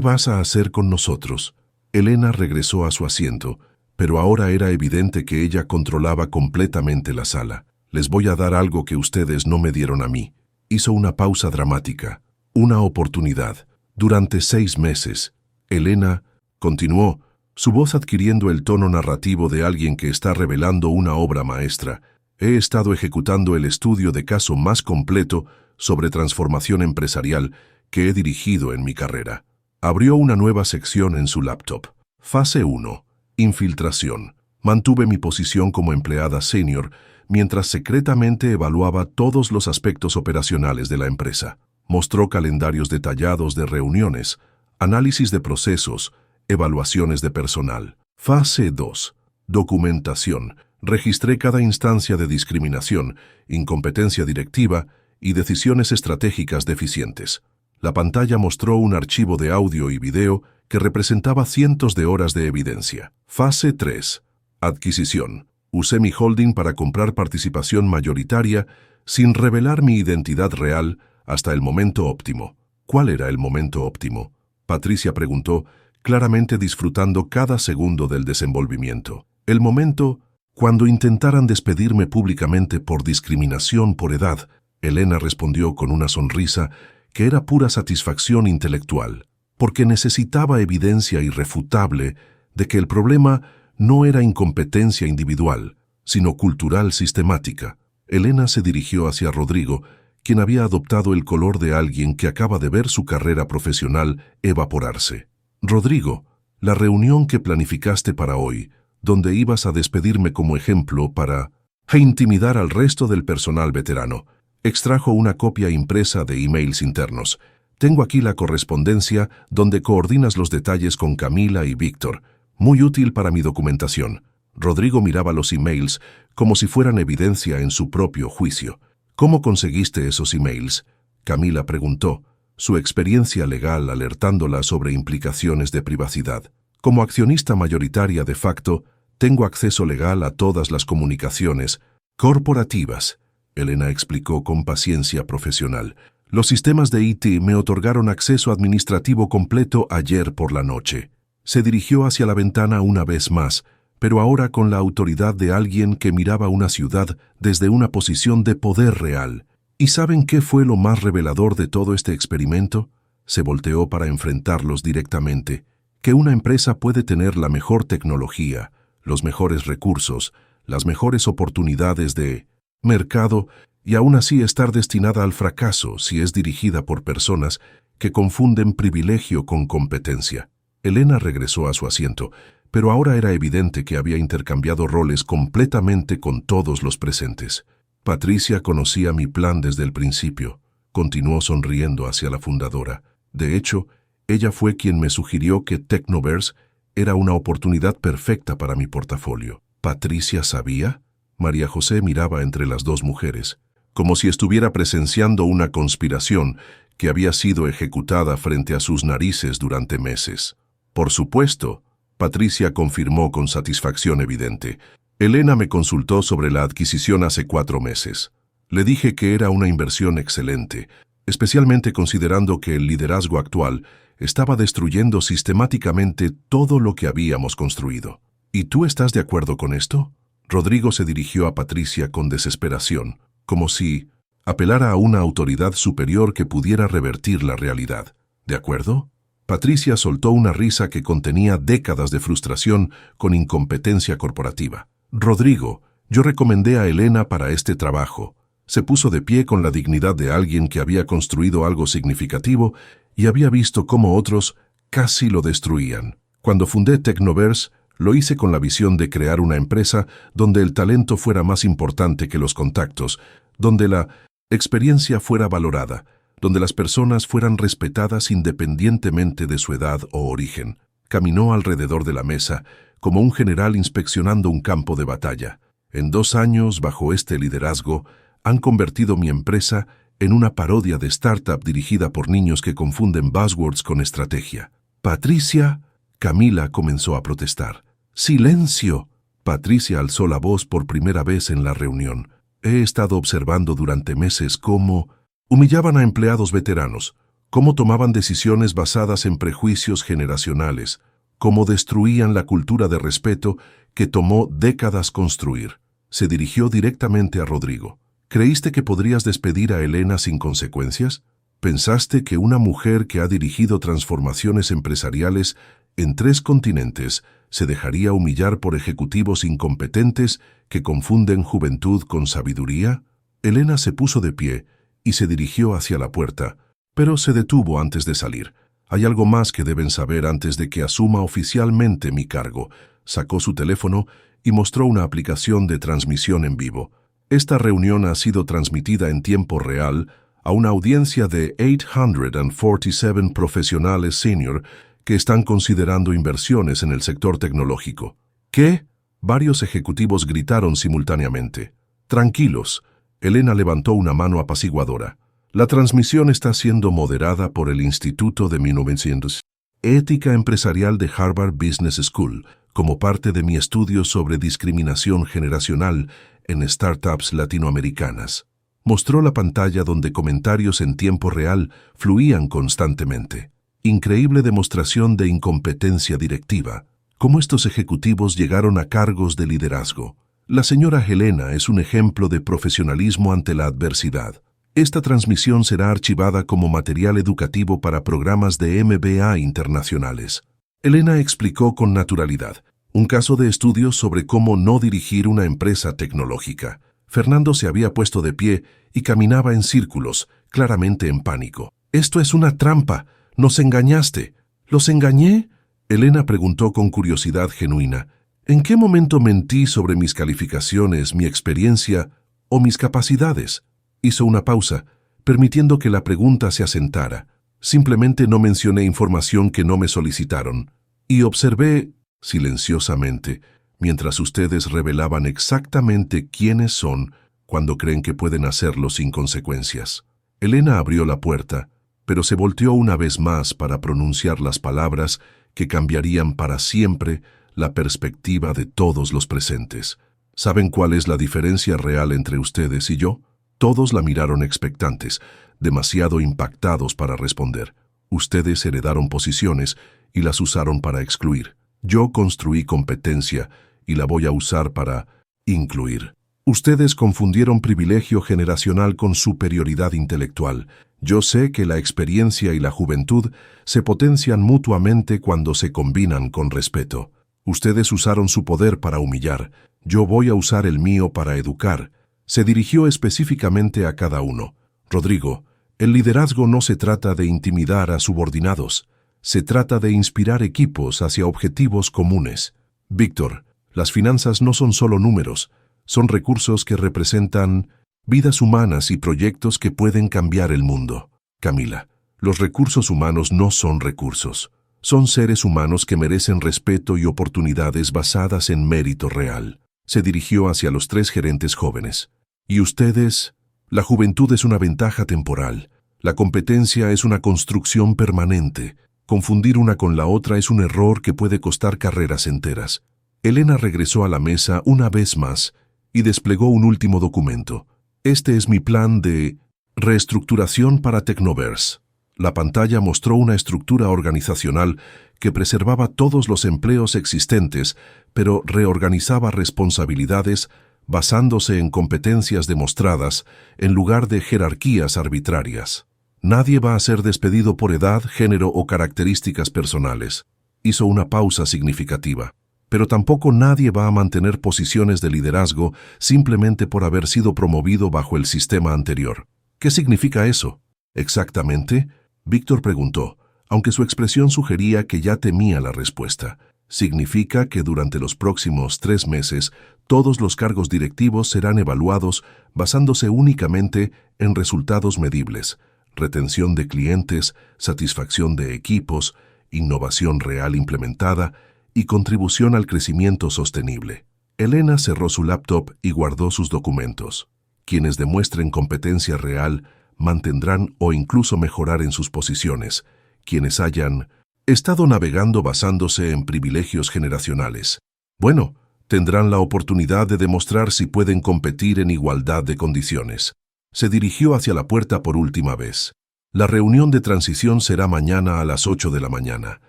vas a hacer con nosotros? Elena regresó a su asiento, pero ahora era evidente que ella controlaba completamente la sala. Les voy a dar algo que ustedes no me dieron a mí. Hizo una pausa dramática. Una oportunidad. Durante 6 meses. Elena continuó, su voz adquiriendo el tono narrativo de alguien que está revelando una obra maestra. He estado ejecutando el estudio de caso más completo sobre transformación empresarial que he dirigido en mi carrera. Abrió una nueva sección en su laptop. Fase 1. Infiltración. Mantuve mi posición como empleada senior mientras secretamente evaluaba todos los aspectos operacionales de la empresa. Mostró calendarios detallados de reuniones, análisis de procesos, evaluaciones de personal. Fase 2. Documentación. Registré cada instancia de discriminación, incompetencia directiva y decisiones estratégicas deficientes. La pantalla mostró un archivo de audio y video que representaba cientos de horas de evidencia. Fase 3. Adquisición. Usé mi holding para comprar participación mayoritaria sin revelar mi identidad real hasta el momento óptimo. ¿Cuál era el momento óptimo? Patricia preguntó, claramente disfrutando cada segundo del desenvolvimiento. El momento cuando intentaran despedirme públicamente por discriminación por edad. Elena respondió con una sonrisa que era pura satisfacción intelectual, porque necesitaba evidencia irrefutable de que el problema no era incompetencia individual, sino cultural sistemática. Elena se dirigió hacia Rodrigo, quien había adoptado el color de alguien que acaba de ver su carrera profesional evaporarse. Rodrigo, la reunión que planificaste para hoy, donde ibas a despedirme como ejemplo para intimidar al resto del personal veterano. Extrajo una copia impresa de emails internos. Tengo aquí la correspondencia donde coordinas los detalles con Camila y Víctor. Muy útil para mi documentación. Rodrigo miraba los emails como si fueran evidencia en su propio juicio. ¿Cómo conseguiste esos emails? Camila preguntó, su experiencia legal alertándola sobre implicaciones de privacidad. Como accionista mayoritaria de facto, tengo acceso legal a todas las comunicaciones corporativas. Elena explicó con paciencia profesional. Los sistemas de IT me otorgaron acceso administrativo completo ayer por la noche. Se dirigió hacia la ventana una vez más, pero ahora con la autoridad de alguien que miraba una ciudad desde una posición de poder real. ¿Y saben qué fue lo más revelador de todo este experimento? Se volteó para enfrentarlos directamente. Que una empresa puede tener la mejor tecnología, los mejores recursos, las mejores oportunidades de mercado y aún así estar destinada al fracaso si es dirigida por personas que confunden privilegio con competencia. Elena regresó a su asiento, pero ahora era evidente que había intercambiado roles completamente con todos los presentes. Patricia conocía mi plan desde el principio, continuó sonriendo hacia la fundadora. De hecho, ella fue quien me sugirió que Technoverse era una oportunidad perfecta para mi portafolio. ¿Patricia sabía? María José miraba entre las dos mujeres, como si estuviera presenciando una conspiración que había sido ejecutada frente a sus narices durante meses. Por supuesto, Patricia confirmó con satisfacción evidente. Elena me consultó sobre la adquisición hace 4 meses. Le dije que era una inversión excelente, especialmente considerando que el liderazgo actual estaba destruyendo sistemáticamente todo lo que habíamos construido. ¿Y tú estás de acuerdo con esto? Rodrigo se dirigió a Patricia con desesperación, como si apelara a una autoridad superior que pudiera revertir la realidad. ¿De acuerdo? Patricia soltó una risa que contenía décadas de frustración con incompetencia corporativa. Rodrigo, yo recomendé a Elena para este trabajo. Se puso de pie con la dignidad de alguien que había construido algo significativo y había visto cómo otros casi lo destruían. Cuando fundé Technoverse, lo hice con la visión de crear una empresa donde el talento fuera más importante que los contactos, donde la experiencia fuera valorada, donde las personas fueran respetadas independientemente de su edad o origen. Caminó alrededor de la mesa, como un general inspeccionando un campo de batalla. En 2 años, bajo este liderazgo, han convertido mi empresa en una parodia de startup dirigida por niños que confunden buzzwords con estrategia. Patricia, Camila comenzó a protestar. ¡Silencio! Patricia alzó la voz por primera vez en la reunión. He estado observando durante meses cómo humillaban a empleados veteranos, cómo tomaban decisiones basadas en prejuicios generacionales, cómo destruían la cultura de respeto que tomó décadas construir. Se dirigió directamente a Rodrigo. ¿Creíste que podrías despedir a Elena sin consecuencias? ¿Pensaste que una mujer que ha dirigido transformaciones empresariales en 3 continentes se dejaría humillar por ejecutivos incompetentes que confunden juventud con sabiduría? Elena se puso de pie y se dirigió hacia la puerta, pero se detuvo antes de salir. Hay algo más que deben saber antes de que asuma oficialmente mi cargo. Sacó su teléfono y mostró una aplicación de transmisión en vivo. Esta reunión ha sido transmitida en tiempo real a una audiencia de 847 profesionales senior que están considerando inversiones en el sector tecnológico. ¿Qué? Varios ejecutivos gritaron simultáneamente. Tranquilos. Elena levantó una mano apaciguadora. La transmisión está siendo moderada por el Instituto de 1900 Ética Empresarial de Harvard Business School, como parte de mi estudio sobre discriminación generacional en startups latinoamericanas. Mostró la pantalla donde comentarios en tiempo real fluían constantemente. Increíble demostración de incompetencia directiva. Cómo estos ejecutivos llegaron a cargos de liderazgo. La señora Helena es un ejemplo de profesionalismo ante la adversidad. Esta transmisión será archivada como material educativo para programas de MBA internacionales. Elena explicó con naturalidad un caso de estudio sobre cómo no dirigir una empresa tecnológica. Fernando se había puesto de pie y caminaba en círculos, claramente en pánico. «Esto es una trampa. Nos engañaste». «¿Los engañé?», Elena preguntó con curiosidad genuina. «¿En qué momento mentí sobre mis calificaciones, mi experiencia o mis capacidades?». Hizo una pausa, permitiendo que la pregunta se asentara. «Simplemente no mencioné información que no me solicitaron. Y observé, silenciosamente, mientras ustedes revelaban exactamente quiénes son cuando creen que pueden hacerlo sin consecuencias». Elena abrió la puerta, pero se volteó una vez más para pronunciar las palabras que cambiarían para siempre la perspectiva de todos los presentes. ¿Saben cuál es la diferencia real entre ustedes y yo? Todos la miraron expectantes, demasiado impactados para responder. Ustedes heredaron posiciones y las usaron para excluir. Yo construí competencia y la voy a usar para incluir. Ustedes confundieron privilegio generacional con superioridad intelectual. Yo sé que la experiencia y la juventud se potencian mutuamente cuando se combinan con respeto. Ustedes usaron su poder para humillar. Yo voy a usar el mío para educar. Se dirigió específicamente a cada uno. Rodrigo, el liderazgo no se trata de intimidar a subordinados. Se trata de inspirar equipos hacia objetivos comunes. Víctor, las finanzas no son solo números. Son recursos que representan vidas humanas y proyectos que pueden cambiar el mundo. Camila, los recursos humanos no son recursos. Son seres humanos que merecen respeto y oportunidades basadas en mérito real. Se dirigió hacia los 3 gerentes jóvenes. ¿Y ustedes? La juventud es una ventaja temporal. La competencia es una construcción permanente. Confundir una con la otra es un error que puede costar carreras enteras. Elena regresó a la mesa una vez más y desplegó un último documento. Este es mi plan de reestructuración para Technoverse. La pantalla mostró una estructura organizacional que preservaba todos los empleos existentes, pero reorganizaba responsabilidades basándose en competencias demostradas en lugar de jerarquías arbitrarias. Nadie va a ser despedido por edad, género o características personales. Hizo una pausa significativa. Pero tampoco nadie va a mantener posiciones de liderazgo simplemente por haber sido promovido bajo el sistema anterior. ¿Qué significa eso? Exactamente, Víctor preguntó, aunque su expresión sugería que ya temía la respuesta. Significa que durante los próximos 3 meses todos los cargos directivos serán evaluados basándose únicamente en resultados medibles, retención de clientes, satisfacción de equipos, innovación real implementada y contribución al crecimiento sostenible. Elena cerró su laptop y guardó sus documentos. Quienes demuestren competencia real mantendrán o incluso mejorar en sus posiciones. Quienes hayan estado navegando basándose en privilegios generacionales Bueno, tendrán la oportunidad de demostrar si pueden competir en igualdad de condiciones. Se dirigió hacia la puerta por última vez. La reunión de transición será mañana a las 8 de la mañana.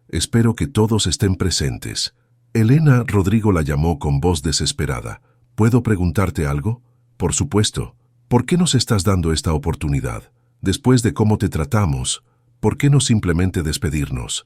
Espero que todos estén presentes. Elena, Rodrigo la llamó con voz desesperada. ¿Puedo preguntarte algo? Por supuesto. ¿Por qué nos estás dando esta oportunidad? Después de cómo te tratamos, ¿por qué no simplemente despedirnos?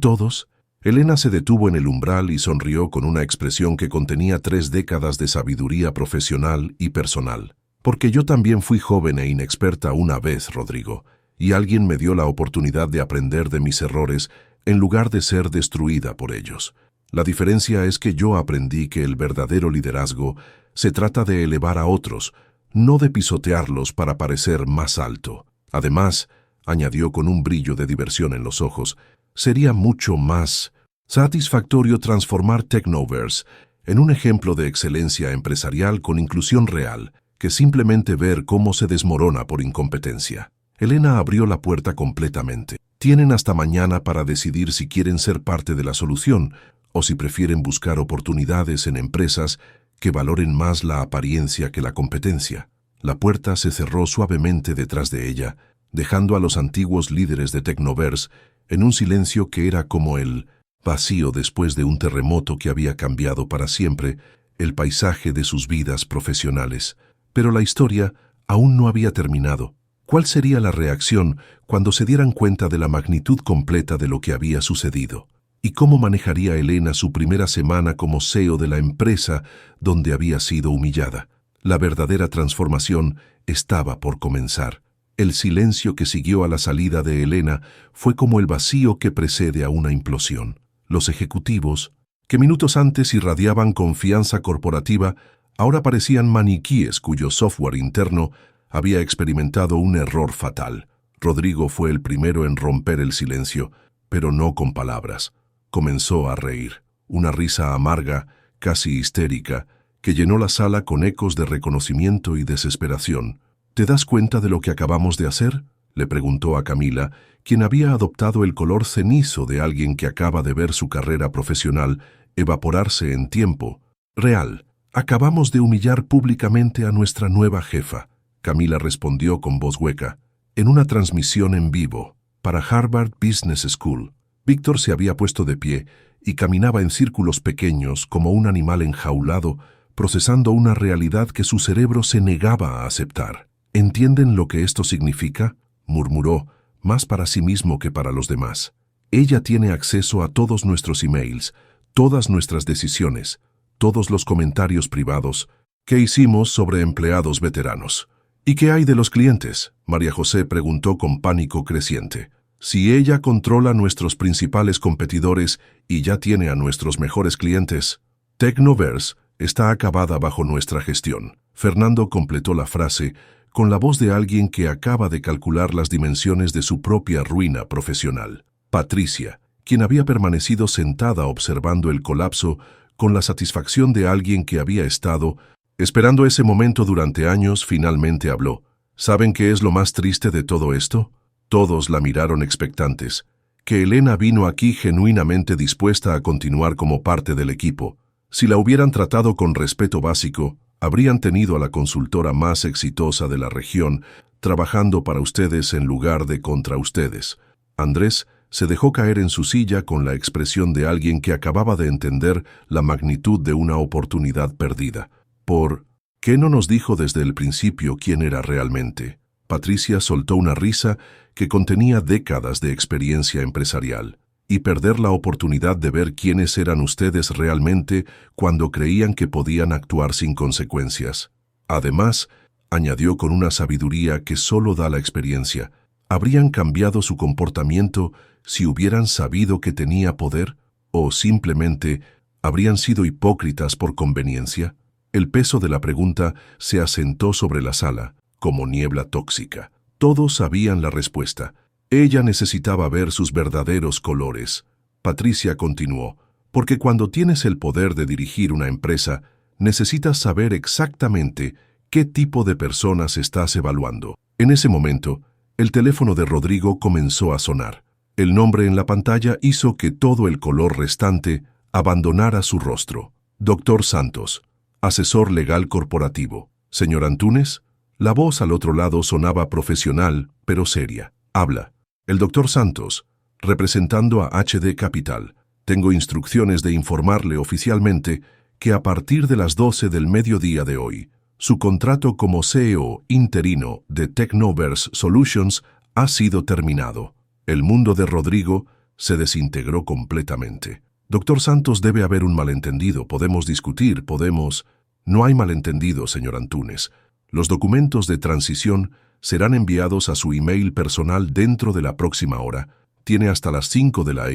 Todos. Elena se detuvo en el umbral y sonrió con una expresión que contenía 3 décadas de sabiduría profesional y personal. Porque yo también fui joven e inexperta una vez, Rodrigo, y alguien me dio la oportunidad de aprender de mis errores en lugar de ser destruida por ellos. La diferencia es que yo aprendí que el verdadero liderazgo se trata de elevar a otros, no de pisotearlos para parecer más alto. Además, añadió con un brillo de diversión en los ojos, sería mucho más satisfactorio transformar Technoverse en un ejemplo de excelencia empresarial con inclusión real, que simplemente ver cómo se desmorona por incompetencia. Elena abrió la puerta completamente. Tienen hasta mañana para decidir si quieren ser parte de la solución o si prefieren buscar oportunidades en empresas que valoren más la apariencia que la competencia. La puerta se cerró suavemente detrás de ella, dejando a los antiguos líderes de Technoverse en un silencio que era como el vacío después de un terremoto que había cambiado para siempre el paisaje de sus vidas profesionales. Pero la historia aún no había terminado. ¿Cuál sería la reacción cuando se dieran cuenta de la magnitud completa de lo que había sucedido? ¿Y cómo manejaría Elena su primera semana como CEO de la empresa donde había sido humillada? La verdadera transformación estaba por comenzar. El silencio que siguió a la salida de Elena fue como el vacío que precede a una implosión. Los ejecutivos, que minutos antes irradiaban confianza corporativa, ahora parecían maniquíes cuyo software interno había experimentado un error fatal. Rodrigo fue el primero en romper el silencio, pero no con palabras. Comenzó a reír, una risa amarga, casi histérica, que llenó la sala con ecos de reconocimiento y desesperación. ¿Te das cuenta de lo que acabamos de hacer?, le preguntó a Camila, quien había adoptado el color cenizo de alguien que acaba de ver su carrera profesional evaporarse en tiempo real. Acabamos de humillar públicamente a nuestra nueva jefa. Camila respondió con voz hueca, en una transmisión en vivo, para Harvard Business School. Víctor se había puesto de pie y caminaba en círculos pequeños como un animal enjaulado, procesando una realidad que su cerebro se negaba a aceptar. ¿Entienden lo que esto significa?, murmuró, más para sí mismo que para los demás. Ella tiene acceso a todos nuestros emails, todas nuestras decisiones, todos los comentarios privados que hicimos sobre empleados veteranos. ¿Y qué hay de los clientes?, María José preguntó con pánico creciente. Si ella controla nuestros principales competidores y ya tiene a nuestros mejores clientes, Technoverse está acabada bajo nuestra gestión. Fernando completó la frase con la voz de alguien que acaba de calcular las dimensiones de su propia ruina profesional. Patricia, quien había permanecido sentada observando el colapso con la satisfacción de alguien que había estado esperando ese momento durante años, finalmente habló. ¿Saben qué es lo más triste de todo esto? Todos la miraron expectantes. Que Elena vino aquí genuinamente dispuesta a continuar como parte del equipo. Si la hubieran tratado con respeto básico, habrían tenido a la consultora más exitosa de la región trabajando para ustedes en lugar de contra ustedes. Andrés se dejó caer en su silla con la expresión de alguien que acababa de entender la magnitud de una oportunidad perdida. ¿Por qué no nos dijo desde el principio quién era realmente? Patricia soltó una risa que contenía décadas de experiencia empresarial. Y perder la oportunidad de ver quiénes eran ustedes realmente cuando creían que podían actuar sin consecuencias. Además, añadió con una sabiduría que solo da la experiencia, ¿habrían cambiado su comportamiento si hubieran sabido que tenía poder? ¿O simplemente habrían sido hipócritas por conveniencia? El peso de la pregunta se asentó sobre la sala, como niebla tóxica. Todos sabían la respuesta. Ella necesitaba ver sus verdaderos colores. Patricia continuó, porque cuando tienes el poder de dirigir una empresa, necesitas saber exactamente qué tipo de personas estás evaluando. En ese momento, el teléfono de Rodrigo comenzó a sonar. El nombre en la pantalla hizo que todo el color restante abandonara su rostro. Doctor Santos, asesor legal corporativo. Señor Antúnez, la voz al otro lado sonaba profesional, pero seria. Habla. El doctor Santos, representando a HD Capital. Tengo instrucciones de informarle oficialmente que a partir de las 12 del mediodía de hoy, su contrato como CEO interino de Technoverse Solutions ha sido terminado. El mundo de Rodrigo se desintegró completamente. Doctor Santos, debe haber un malentendido. Podemos discutir, podemos... No hay malentendido, señor Antúnez. Los documentos de transición serán enviados a su email personal dentro de la próxima hora. Tiene hasta las 5 de la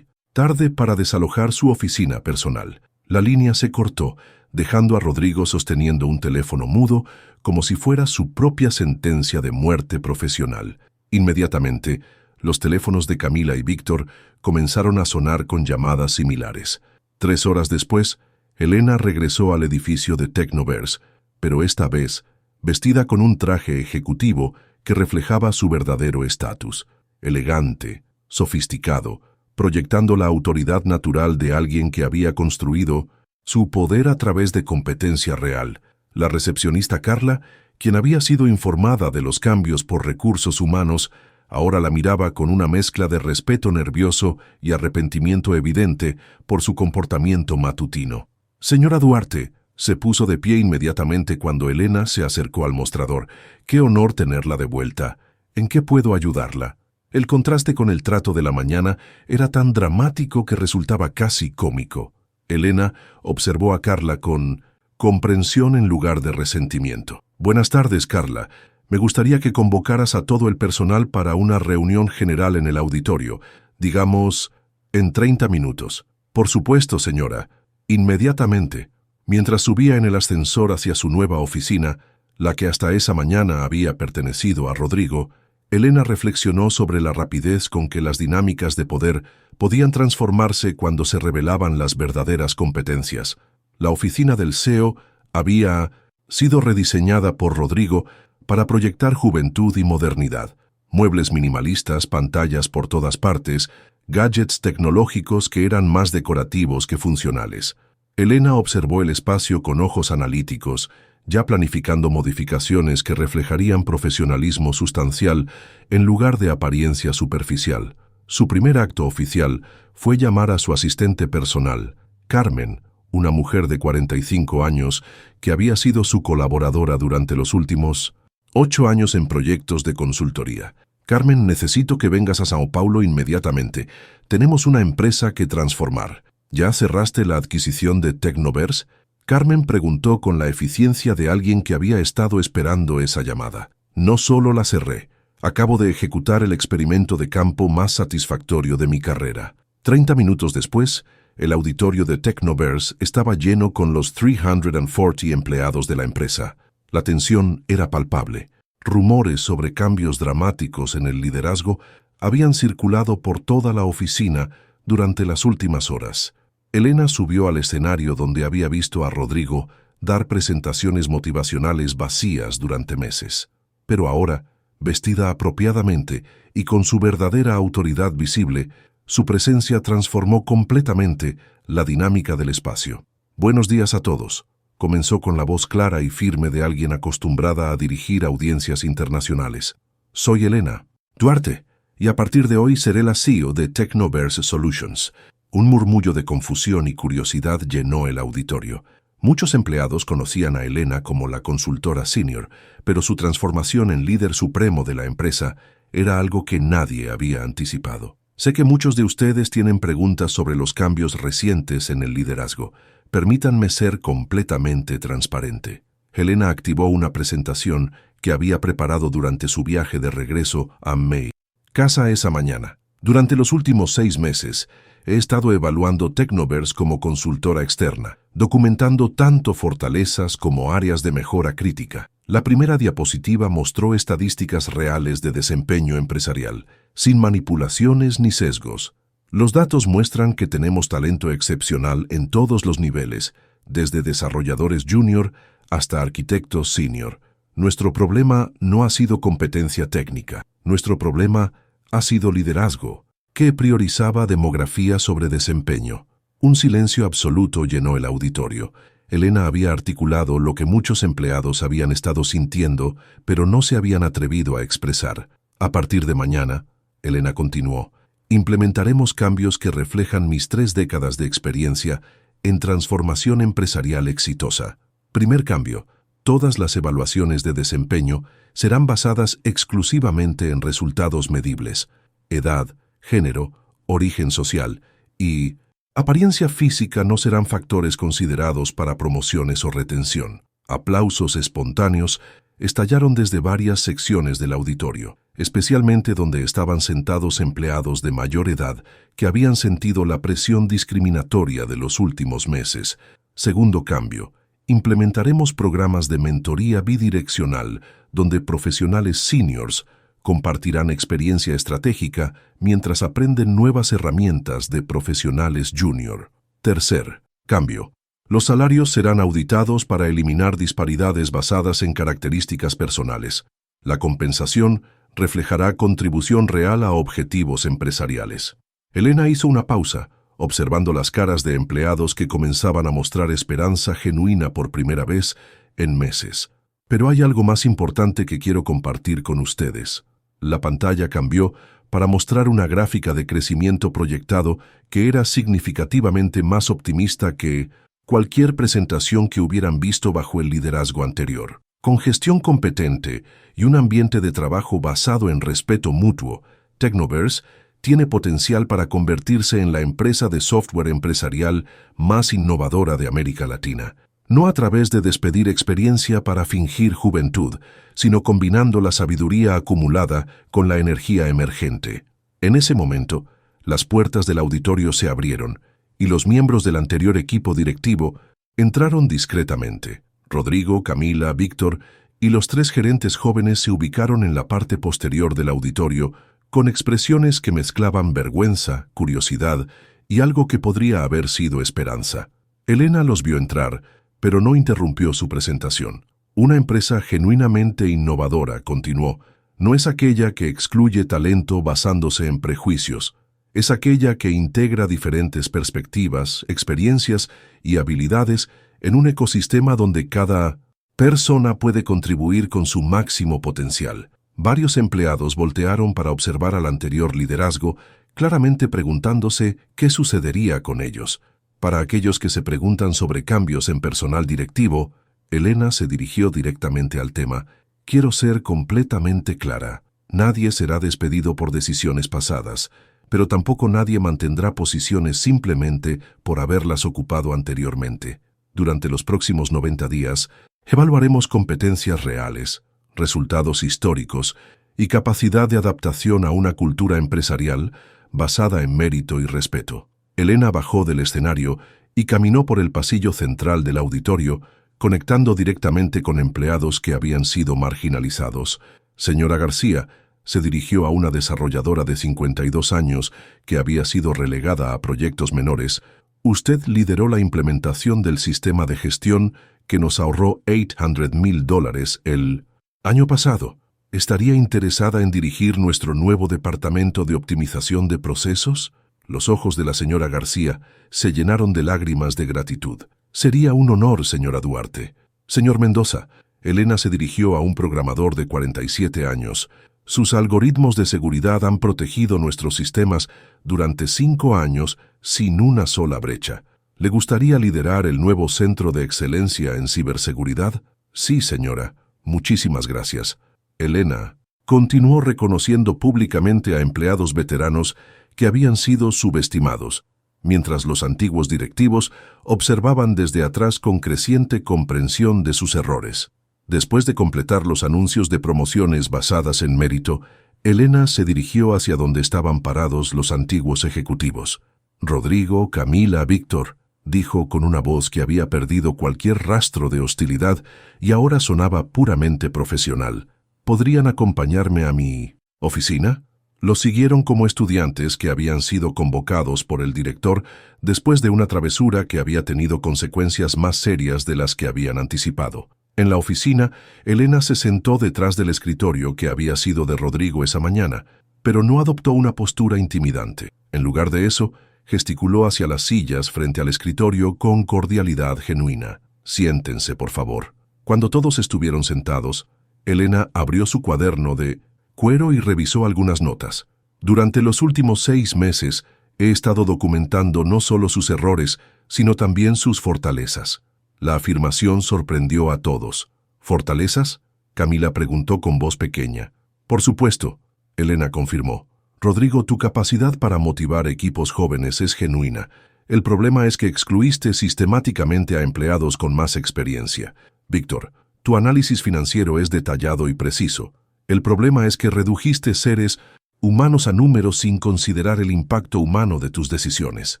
tarde para desalojar su oficina personal. La línea se cortó, dejando a Rodrigo sosteniendo un teléfono mudo como si fuera su propia sentencia de muerte profesional. Inmediatamente, los teléfonos de Camila y Víctor comenzaron a sonar con llamadas similares. 3 horas después, Elena regresó al edificio de Technoverse, pero esta vez vestida con un traje ejecutivo que reflejaba su verdadero estatus, elegante, sofisticado, proyectando la autoridad natural de alguien que había construido su poder a través de competencia real. La recepcionista Carla, quien había sido informada de los cambios por recursos humanos, ahora la miraba con una mezcla de respeto nervioso y arrepentimiento evidente por su comportamiento matutino. Señora Duarte, se puso de pie inmediatamente cuando Elena se acercó al mostrador. ¡Qué honor tenerla de vuelta! ¿En qué puedo ayudarla? El contraste con el trato de la mañana era tan dramático que resultaba casi cómico. Elena observó a Carla con comprensión en lugar de resentimiento. Buenas tardes, Carla. Me gustaría que convocaras a todo el personal para una reunión general en el auditorio, digamos, en 30 minutos. Por supuesto, señora. Inmediatamente. Mientras subía en el ascensor hacia su nueva oficina, la que hasta esa mañana había pertenecido a Rodrigo, Elena reflexionó sobre la rapidez con que las dinámicas de poder podían transformarse cuando se revelaban las verdaderas competencias. La oficina del CEO había sido rediseñada por Rodrigo para proyectar juventud y modernidad. Muebles minimalistas, pantallas por todas partes, gadgets tecnológicos que eran más decorativos que funcionales. Elena observó el espacio con ojos analíticos, ya planificando modificaciones que reflejarían profesionalismo sustancial en lugar de apariencia superficial. Su primer acto oficial fue llamar a su asistente personal, Carmen, una mujer de 45 años que había sido su colaboradora durante los últimos 8 años en proyectos de consultoría. Carmen, necesito que vengas a Sao Paulo inmediatamente. Tenemos una empresa que transformar. ¿Ya cerraste la adquisición de Technoverse? Carmen preguntó con la eficiencia de alguien que había estado esperando esa llamada. No solo la cerré. Acabo de ejecutar el experimento de campo más satisfactorio de mi carrera. 30 minutos después, el auditorio de Technoverse estaba lleno con los 340 empleados de la empresa. La tensión era palpable. Rumores sobre cambios dramáticos en el liderazgo habían circulado por toda la oficina durante las últimas horas. Elena subió al escenario donde había visto a Rodrigo dar presentaciones motivacionales vacías durante meses. Pero ahora, vestida apropiadamente y con su verdadera autoridad visible, su presencia transformó completamente la dinámica del espacio. Buenos días a todos. Comenzó con la voz clara y firme de alguien acostumbrada a dirigir audiencias internacionales. Soy Elena Duarte, y a partir de hoy seré la CEO de Technoverse Solutions. Un murmullo de confusión y curiosidad llenó el auditorio. Muchos empleados conocían a Elena como la consultora senior, pero su transformación en líder supremo de la empresa era algo que nadie había anticipado. Sé que muchos de ustedes tienen preguntas sobre los cambios recientes en el liderazgo. Permítanme ser completamente transparente. Elena activó una presentación que había preparado durante su viaje de regreso a May. Casa esa mañana. Durante los últimos 6 meses, he estado evaluando Technoverse como consultora externa, documentando tanto fortalezas como áreas de mejora crítica. La primera diapositiva mostró estadísticas reales de desempeño empresarial, sin manipulaciones ni sesgos. Los datos muestran que tenemos talento excepcional en todos los niveles, desde desarrolladores junior hasta arquitectos senior. Nuestro problema no ha sido competencia técnica. Nuestro problema ha sido liderazgo, que priorizaba demografía sobre desempeño. Un silencio absoluto llenó el auditorio. Elena había articulado lo que muchos empleados habían estado sintiendo, pero no se habían atrevido a expresar. A partir de mañana, Elena continuó, implementaremos cambios que reflejan mis 3 décadas de experiencia en transformación empresarial exitosa. Primer cambio, todas las evaluaciones de desempeño serán basadas exclusivamente en resultados medibles, edad, género, origen social y apariencia física no serán factores considerados para promociones o retención. Aplausos espontáneos estallaron desde varias secciones del auditorio, especialmente donde estaban sentados empleados de mayor edad que habían sentido la presión discriminatoria de los últimos meses. Segundo cambio, implementaremos programas de mentoría bidireccional donde profesionales seniors compartirán experiencia estratégica mientras aprenden nuevas herramientas de profesionales junior. Tercer cambio. Los salarios serán auditados para eliminar disparidades basadas en características personales. La compensación reflejará contribución real a objetivos empresariales. Elena hizo una pausa, observando las caras de empleados que comenzaban a mostrar esperanza genuina por primera vez en meses. Pero hay algo más importante que quiero compartir con ustedes. La pantalla cambió para mostrar una gráfica de crecimiento proyectado que era significativamente más optimista que cualquier presentación que hubieran visto bajo el liderazgo anterior. Con gestión competente y un ambiente de trabajo basado en respeto mutuo, Technoverse tiene potencial para convertirse en la empresa de software empresarial más innovadora de América Latina. No a través de despedir experiencia para fingir juventud, sino combinando la sabiduría acumulada con la energía emergente. En ese momento, las puertas del auditorio se abrieron y los miembros del anterior equipo directivo entraron discretamente. Rodrigo, Camila, Víctor y los 3 gerentes jóvenes se ubicaron en la parte posterior del auditorio con expresiones que mezclaban vergüenza, curiosidad y algo que podría haber sido esperanza. Elena los vio entrar, pero no interrumpió su presentación. Una empresa genuinamente innovadora, continuó, no es aquella que excluye talento basándose en prejuicios, es aquella que integra diferentes perspectivas, experiencias y habilidades en un ecosistema donde cada persona puede contribuir con su máximo potencial. Varios empleados voltearon para observar al anterior liderazgo, claramente preguntándose qué sucedería con ellos. Para aquellos que se preguntan sobre cambios en personal directivo, Elena se dirigió directamente al tema. Quiero ser completamente clara. Nadie será despedido por decisiones pasadas, pero tampoco nadie mantendrá posiciones simplemente por haberlas ocupado anteriormente. Durante los próximos 90 días, evaluaremos competencias reales, resultados históricos y capacidad de adaptación a una cultura empresarial basada en mérito y respeto. Elena bajó del escenario y caminó por el pasillo central del auditorio, conectando directamente con empleados que habían sido marginalizados. Señora García, se dirigió a una desarrolladora de 52 años que había sido relegada a proyectos menores. Usted lideró la implementación del sistema de gestión que nos ahorró $800,000 el año pasado. ¿Estaría interesada en dirigir nuestro nuevo departamento de optimización de procesos? Los ojos de la señora García se llenaron de lágrimas de gratitud. Sería un honor, señora Duarte. Señor Mendoza, Elena se dirigió a un programador de 47 años. Sus algoritmos de seguridad han protegido nuestros sistemas durante 5 años sin una sola brecha. ¿Le gustaría liderar el nuevo Centro de Excelencia en Ciberseguridad? Sí, señora. Muchísimas gracias. Elena continuó reconociendo públicamente a empleados veteranos que habían sido subestimados, mientras los antiguos directivos observaban desde atrás con creciente comprensión de sus errores. Después de completar los anuncios de promociones basadas en mérito, Elena se dirigió hacia donde estaban parados los antiguos ejecutivos. Rodrigo, Camila, Víctor, dijo con una voz que había perdido cualquier rastro de hostilidad y ahora sonaba puramente profesional. ¿Podrían acompañarme a mi oficina? Los siguieron como estudiantes que habían sido convocados por el director después de una travesura que había tenido consecuencias más serias de las que habían anticipado. En la oficina, Elena se sentó detrás del escritorio que había sido de Rodrigo esa mañana, pero no adoptó una postura intimidante. En lugar de eso, gesticuló hacia las sillas frente al escritorio con cordialidad genuina. «Siéntense, por favor». Cuando todos estuvieron sentados, Elena abrió su cuaderno de cuero y revisó algunas notas. «Durante los últimos 6 meses he estado documentando no solo sus errores, sino también sus fortalezas». La afirmación sorprendió a todos. «¿Fortalezas?», Camila preguntó con voz pequeña. «Por supuesto», Elena confirmó. «Rodrigo, tu capacidad para motivar equipos jóvenes es genuina. El problema es que excluiste sistemáticamente a empleados con más experiencia. Víctor, tu análisis financiero es detallado y preciso. El problema es que redujiste seres humanos a números sin considerar el impacto humano de tus decisiones.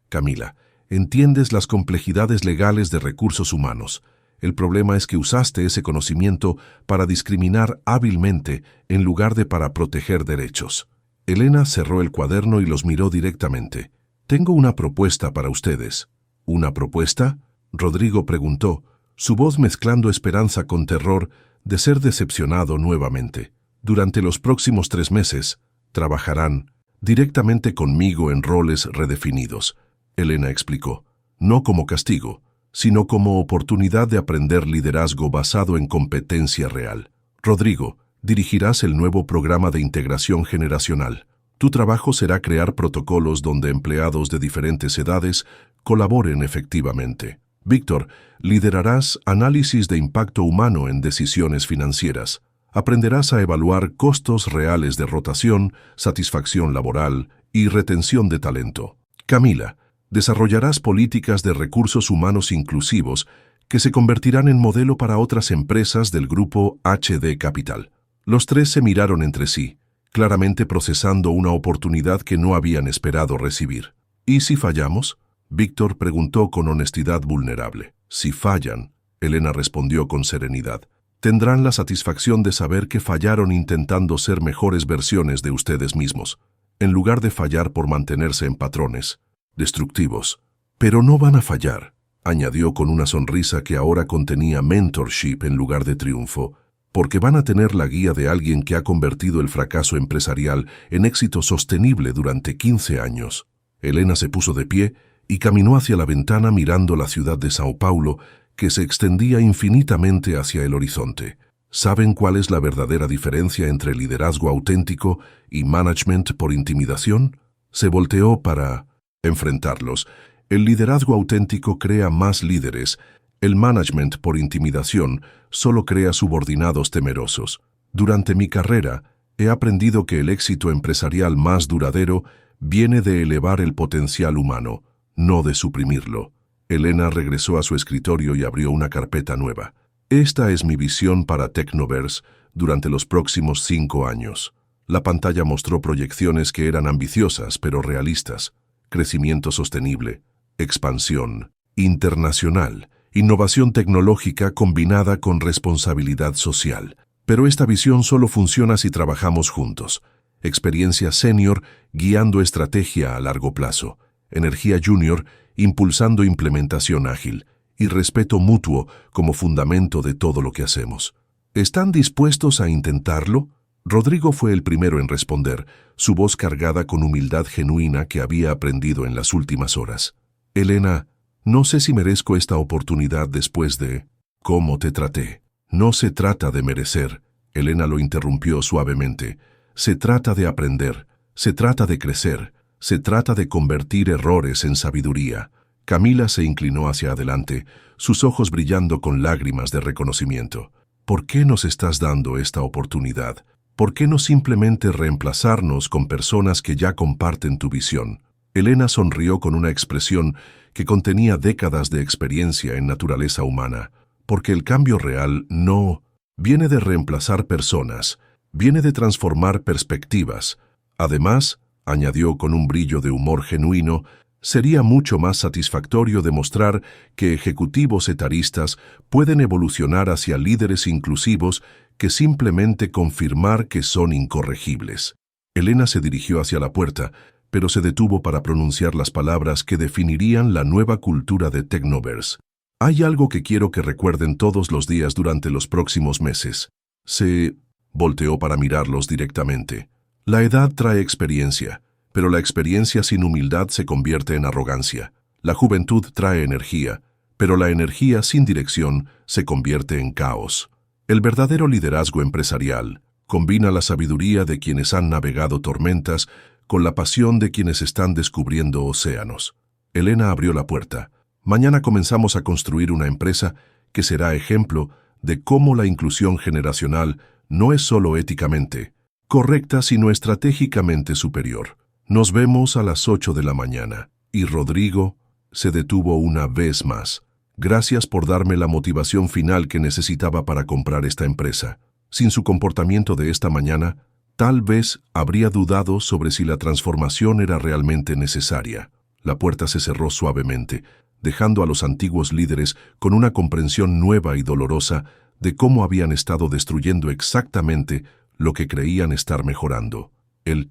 Camila, entiendes las complejidades legales de recursos humanos. El problema es que usaste ese conocimiento para discriminar hábilmente en lugar de para proteger derechos». Elena cerró el cuaderno y los miró directamente. «Tengo una propuesta para ustedes». «¿Una propuesta?», Rodrigo preguntó, su voz mezclando esperanza con terror de ser decepcionado nuevamente. «Durante los próximos 3 meses, trabajarán directamente conmigo en roles redefinidos», Elena explicó. «No como castigo, sino como oportunidad de aprender liderazgo basado en competencia real. Rodrigo, dirigirás el nuevo programa de integración generacional. Tu trabajo será crear protocolos donde empleados de diferentes edades colaboren efectivamente. Víctor, liderarás análisis de impacto humano en decisiones financieras. Aprenderás a evaluar costos reales de rotación, satisfacción laboral y retención de talento. Camila, desarrollarás políticas de recursos humanos inclusivos que se convertirán en modelo para otras empresas del grupo HD Capital». Los 3 se miraron entre sí, claramente procesando una oportunidad que no habían esperado recibir. «¿Y si fallamos?», Víctor preguntó con honestidad vulnerable. «Si fallan», Elena respondió con serenidad, «tendrán la satisfacción de saber que fallaron intentando ser mejores versiones de ustedes mismos, en lugar de fallar por mantenerse en patrones destructivos. Pero no van a fallar», añadió con una sonrisa que ahora contenía mentorship en lugar de triunfo, «porque van a tener la guía de alguien que ha convertido el fracaso empresarial en éxito sostenible durante 15 años». Elena se puso de pie y caminó hacia la ventana mirando la ciudad de Sao Paulo, que se extendía infinitamente hacia el horizonte. ¿Saben cuál es la verdadera diferencia entre liderazgo auténtico y management por intimidación? Se volteó para enfrentarlos. El liderazgo auténtico crea más líderes. El management por intimidación solo crea subordinados temerosos. Durante mi carrera, he aprendido que el éxito empresarial más duradero viene de elevar el potencial humano, no de suprimirlo. Elena regresó a su escritorio y abrió una carpeta nueva. «Esta es mi visión para Technoverse durante los próximos 5 años». La pantalla mostró proyecciones que eran ambiciosas pero realistas. Crecimiento sostenible, expansión internacional, innovación tecnológica combinada con responsabilidad social. Pero esta visión solo funciona si trabajamos juntos. Experiencia senior guiando estrategia a largo plazo. Energía junior impulsando implementación ágil. Y respeto mutuo como fundamento de todo lo que hacemos. ¿Están dispuestos a intentarlo? Rodrigo fue el primero en responder, su voz cargada con humildad genuina que había aprendido en las últimas horas. «Elena, no sé si merezco esta oportunidad después de cómo te traté». «No se trata de merecer», Elena lo interrumpió suavemente. «Se trata de aprender, se trata de crecer, se trata de convertir errores en sabiduría». Camila se inclinó hacia adelante, sus ojos brillando con lágrimas de reconocimiento. «¿Por qué nos estás dando esta oportunidad? ¿Por qué no simplemente reemplazarnos con personas que ya comparten tu visión?» Elena sonrió con una expresión que contenía décadas de experiencia en naturaleza humana. «Porque el cambio real no viene de reemplazar personas, viene de transformar perspectivas. Además», añadió con un brillo de humor genuino, «sería mucho más satisfactorio demostrar que ejecutivos etaristas pueden evolucionar hacia líderes inclusivos que simplemente confirmar que son incorregibles». Elena se dirigió hacia la puerta, pero se detuvo para pronunciar las palabras que definirían la nueva cultura de Technoverse. «Hay algo que quiero que recuerden todos los días durante los próximos meses». Se volteó para mirarlos directamente. «La edad trae experiencia, pero la experiencia sin humildad se convierte en arrogancia. La juventud trae energía, pero la energía sin dirección se convierte en caos. El verdadero liderazgo empresarial combina la sabiduría de quienes han navegado tormentas con la pasión de quienes están descubriendo océanos. Elena abrió la puerta. Mañana comenzamos a construir una empresa que será ejemplo de cómo la inclusión generacional no es solo éticamente correcta, sino estratégicamente superior. Nos vemos a las 8 de la mañana. Y Rodrigo se detuvo una vez más. Gracias por darme la motivación final que necesitaba para comprar esta empresa. Sin su comportamiento de esta mañana, tal vez habría dudado sobre si la transformación era realmente necesaria. La puerta se cerró suavemente, dejando a los antiguos líderes con una comprensión nueva y dolorosa de cómo habían estado destruyendo exactamente lo que creían estar mejorando. El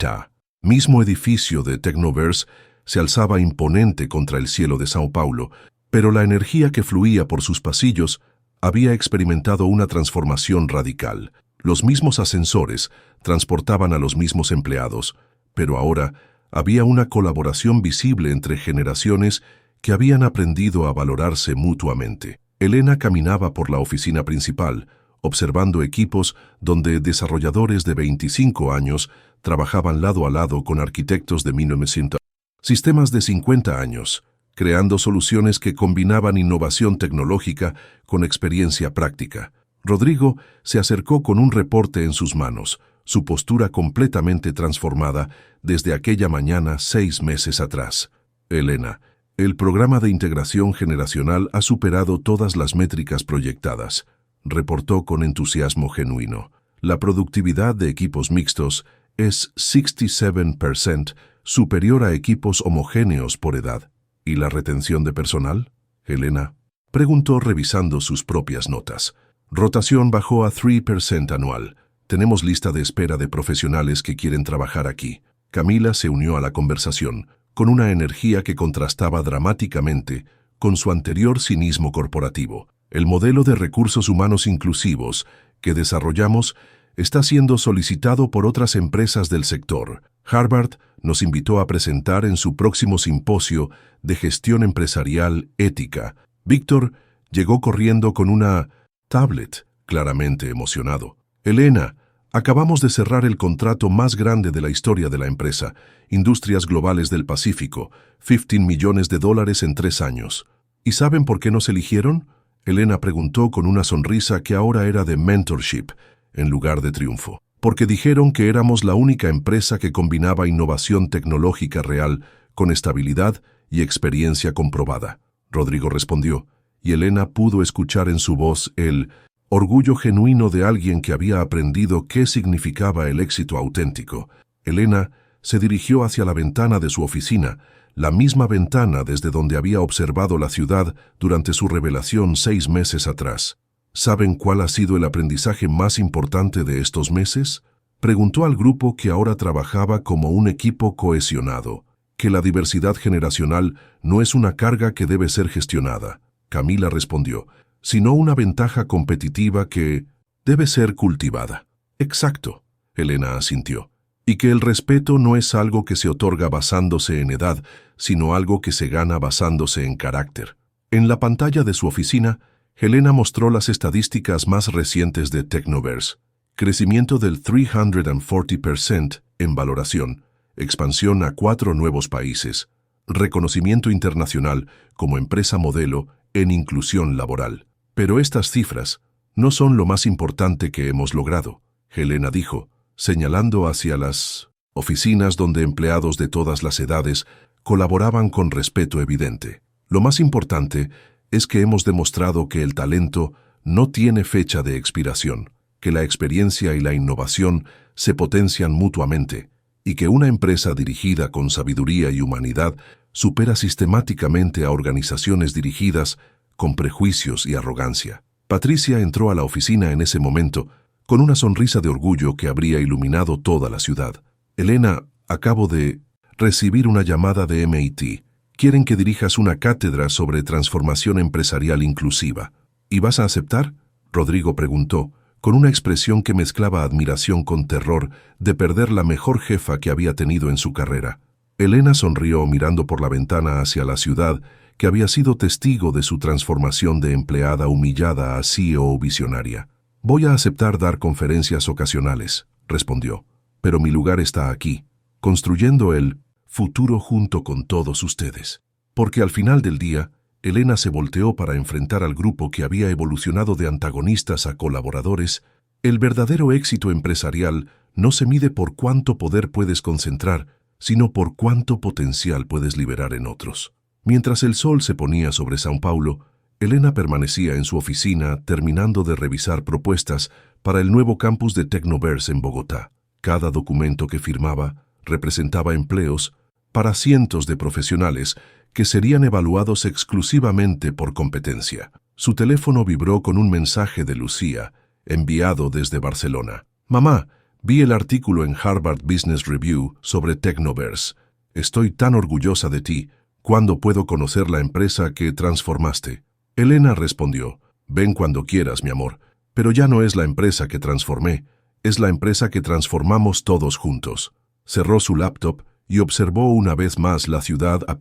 mismo edificio de Technoverse se alzaba imponente contra el cielo de Sao Paulo, pero la energía que fluía por sus pasillos había experimentado una transformación radical. Los mismos ascensores transportaban a los mismos empleados, pero ahora había una colaboración visible entre generaciones que habían aprendido a valorarse mutuamente. Elena caminaba por la oficina principal, observando equipos donde desarrolladores de 25 años trabajaban lado a lado con arquitectos de 1900, sistemas de 50 años, creando soluciones que combinaban innovación tecnológica con experiencia práctica. Rodrigo se acercó con un reporte en sus manos, su postura completamente transformada desde aquella mañana 6 meses atrás. Elena, el programa de integración generacional ha superado todas las métricas proyectadas, reportó con entusiasmo genuino. La productividad de equipos mixtos es 67% superior a equipos homogéneos por edad. ¿Y la retención de personal? Elena preguntó revisando sus propias notas. Rotación bajó a 3% anual. Tenemos lista de espera de profesionales que quieren trabajar aquí. Camila se unió a la conversación, con una energía que contrastaba dramáticamente con su anterior cinismo corporativo. El modelo de recursos humanos inclusivos que desarrollamos está siendo solicitado por otras empresas del sector. Harvard nos invitó a presentar en su próximo simposio de gestión empresarial ética. Víctor llegó corriendo con una tablet, claramente emocionado. Elena, acabamos de cerrar el contrato más grande de la historia de la empresa, Industrias Globales del Pacífico, $15 millones en 3 años. ¿Y saben por qué nos eligieron? Elena preguntó con una sonrisa que ahora era de mentorship, en lugar de triunfo. Porque dijeron que éramos la única empresa que combinaba innovación tecnológica real con estabilidad y experiencia comprobada. Rodrigo respondió, y Elena pudo escuchar en su voz el orgullo genuino de alguien que había aprendido qué significaba el éxito auténtico. Elena se dirigió hacia la ventana de su oficina, la misma ventana desde donde había observado la ciudad durante su revelación 6 meses atrás. ¿Saben cuál ha sido el aprendizaje más importante de estos meses? Preguntó al grupo que ahora trabajaba como un equipo cohesionado, que la diversidad generacional no es una carga que debe ser gestionada. Camila respondió, sino una ventaja competitiva que debe ser cultivada. Exacto, Elena asintió. Y que el respeto no es algo que se otorga basándose en edad, sino algo que se gana basándose en carácter. En la pantalla de su oficina, Elena mostró las estadísticas más recientes de Technoverse. Crecimiento del 340% en valoración, expansión a 4 nuevos países, reconocimiento internacional como empresa modelo en inclusión laboral. Pero estas cifras no son lo más importante que hemos logrado, Elena dijo, señalando hacia las oficinas donde empleados de todas las edades colaboraban con respeto evidente. Lo más importante es que hemos demostrado que el talento no tiene fecha de expiración, que la experiencia y la innovación se potencian mutuamente, y que una empresa dirigida con sabiduría y humanidad supera sistemáticamente a organizaciones dirigidas con prejuicios y arrogancia. Patricia entró a la oficina en ese momento, con una sonrisa de orgullo que habría iluminado toda la ciudad. Elena, acabo de recibir una llamada de MIT. Quieren que dirijas una cátedra sobre transformación empresarial inclusiva. ¿Y vas a aceptar? Rodrigo preguntó, con una expresión que mezclaba admiración con terror de perder la mejor jefa que había tenido en su carrera. Elena sonrió mirando por la ventana hacia la ciudad que había sido testigo de su transformación de empleada humillada a CEO visionaria. «Voy a aceptar dar conferencias ocasionales», respondió, «pero mi lugar está aquí, construyendo el futuro junto con todos ustedes». Porque al final del día, Elena se volteó para enfrentar al grupo que había evolucionado de antagonistas a colaboradores. El verdadero éxito empresarial no se mide por cuánto poder puedes concentrar, sino por cuánto potencial puedes liberar en otros. Mientras el sol se ponía sobre São Paulo, Elena permanecía en su oficina terminando de revisar propuestas para el nuevo campus de Tecnoverse en Bogotá. Cada documento que firmaba representaba empleos para cientos de profesionales que serían evaluados exclusivamente por competencia. Su teléfono vibró con un mensaje de Lucía, enviado desde Barcelona. «Mamá, vi el artículo en Harvard Business Review sobre Tecnoverse. Estoy tan orgullosa de ti. ¿Cuándo puedo conocer la empresa que transformaste?» Elena respondió, «Ven cuando quieras, mi amor, pero ya no es la empresa que transformé, es la empresa que transformamos todos juntos». Cerró su laptop y observó una vez más la ciudad a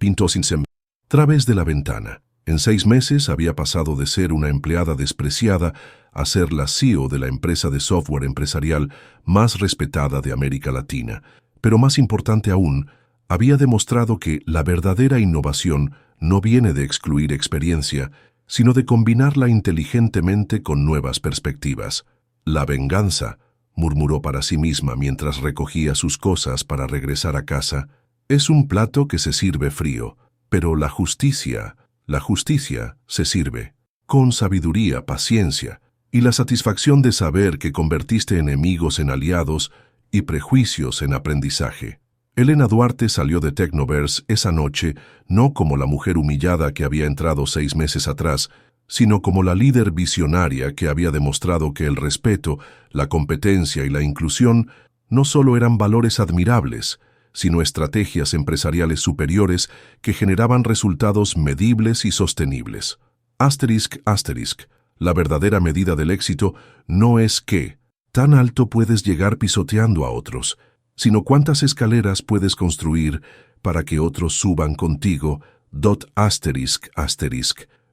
través de la ventana. En 6 meses había pasado de ser una empleada despreciada a ser la CEO de la empresa de software empresarial más respetada de América Latina. Pero más importante aún, había demostrado que la verdadera innovación no viene de excluir experiencia, sino de combinarla inteligentemente con nuevas perspectivas. «La venganza», murmuró para sí misma mientras recogía sus cosas para regresar a casa, «es un plato que se sirve frío, pero la justicia se sirve con sabiduría, paciencia y la satisfacción de saber que convertiste enemigos en aliados y prejuicios en aprendizaje». Elena Duarte salió de Tecnoverse esa noche no como la mujer humillada que había entrado 6 meses atrás, sino como la líder visionaria que había demostrado que el respeto, la competencia y la inclusión no solo eran valores admirables, sino estrategias empresariales superiores que generaban resultados medibles y sostenibles. Asterisk, la verdadera medida del éxito no es qué tan alto puedes llegar pisoteando a otros, sino cuántas escaleras puedes construir para que otros suban contigo.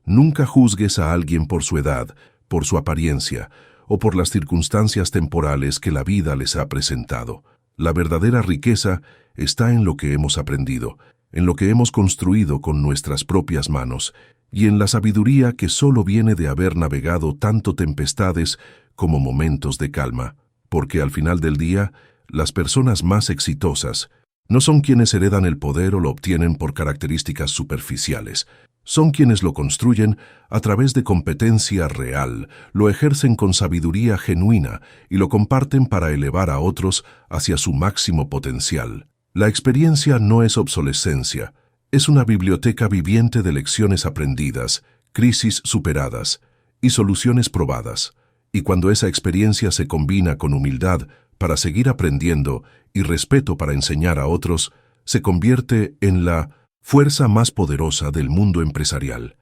Nunca juzgues a alguien por su edad, por su apariencia o por las circunstancias temporales que la vida les ha presentado. La verdadera riqueza está en lo que hemos aprendido, en lo que hemos construido con nuestras propias manos y en la sabiduría que solo viene de haber navegado tanto tempestades como momentos de calma, porque al final del día, las personas más exitosas no son quienes heredan el poder o lo obtienen por características superficiales. Son quienes lo construyen a través de competencia real, lo ejercen con sabiduría genuina y lo comparten para elevar a otros hacia su máximo potencial. La experiencia no es obsolescencia, es una biblioteca viviente de lecciones aprendidas, crisis superadas y soluciones probadas. Y cuando esa experiencia se combina con humildad para seguir aprendiendo y respeto para enseñar a otros, se convierte en la fuerza más poderosa del mundo empresarial.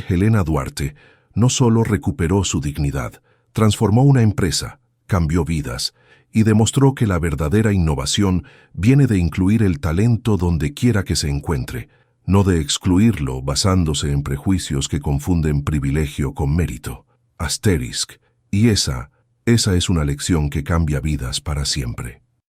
Elena Duarte no solo recuperó su dignidad, transformó una empresa, cambió vidas y demostró que la verdadera innovación viene de incluir el talento donde quiera que se encuentre, no de excluirlo basándose en prejuicios que confunden privilegio con mérito. Y esa es una lección que cambia vidas para siempre.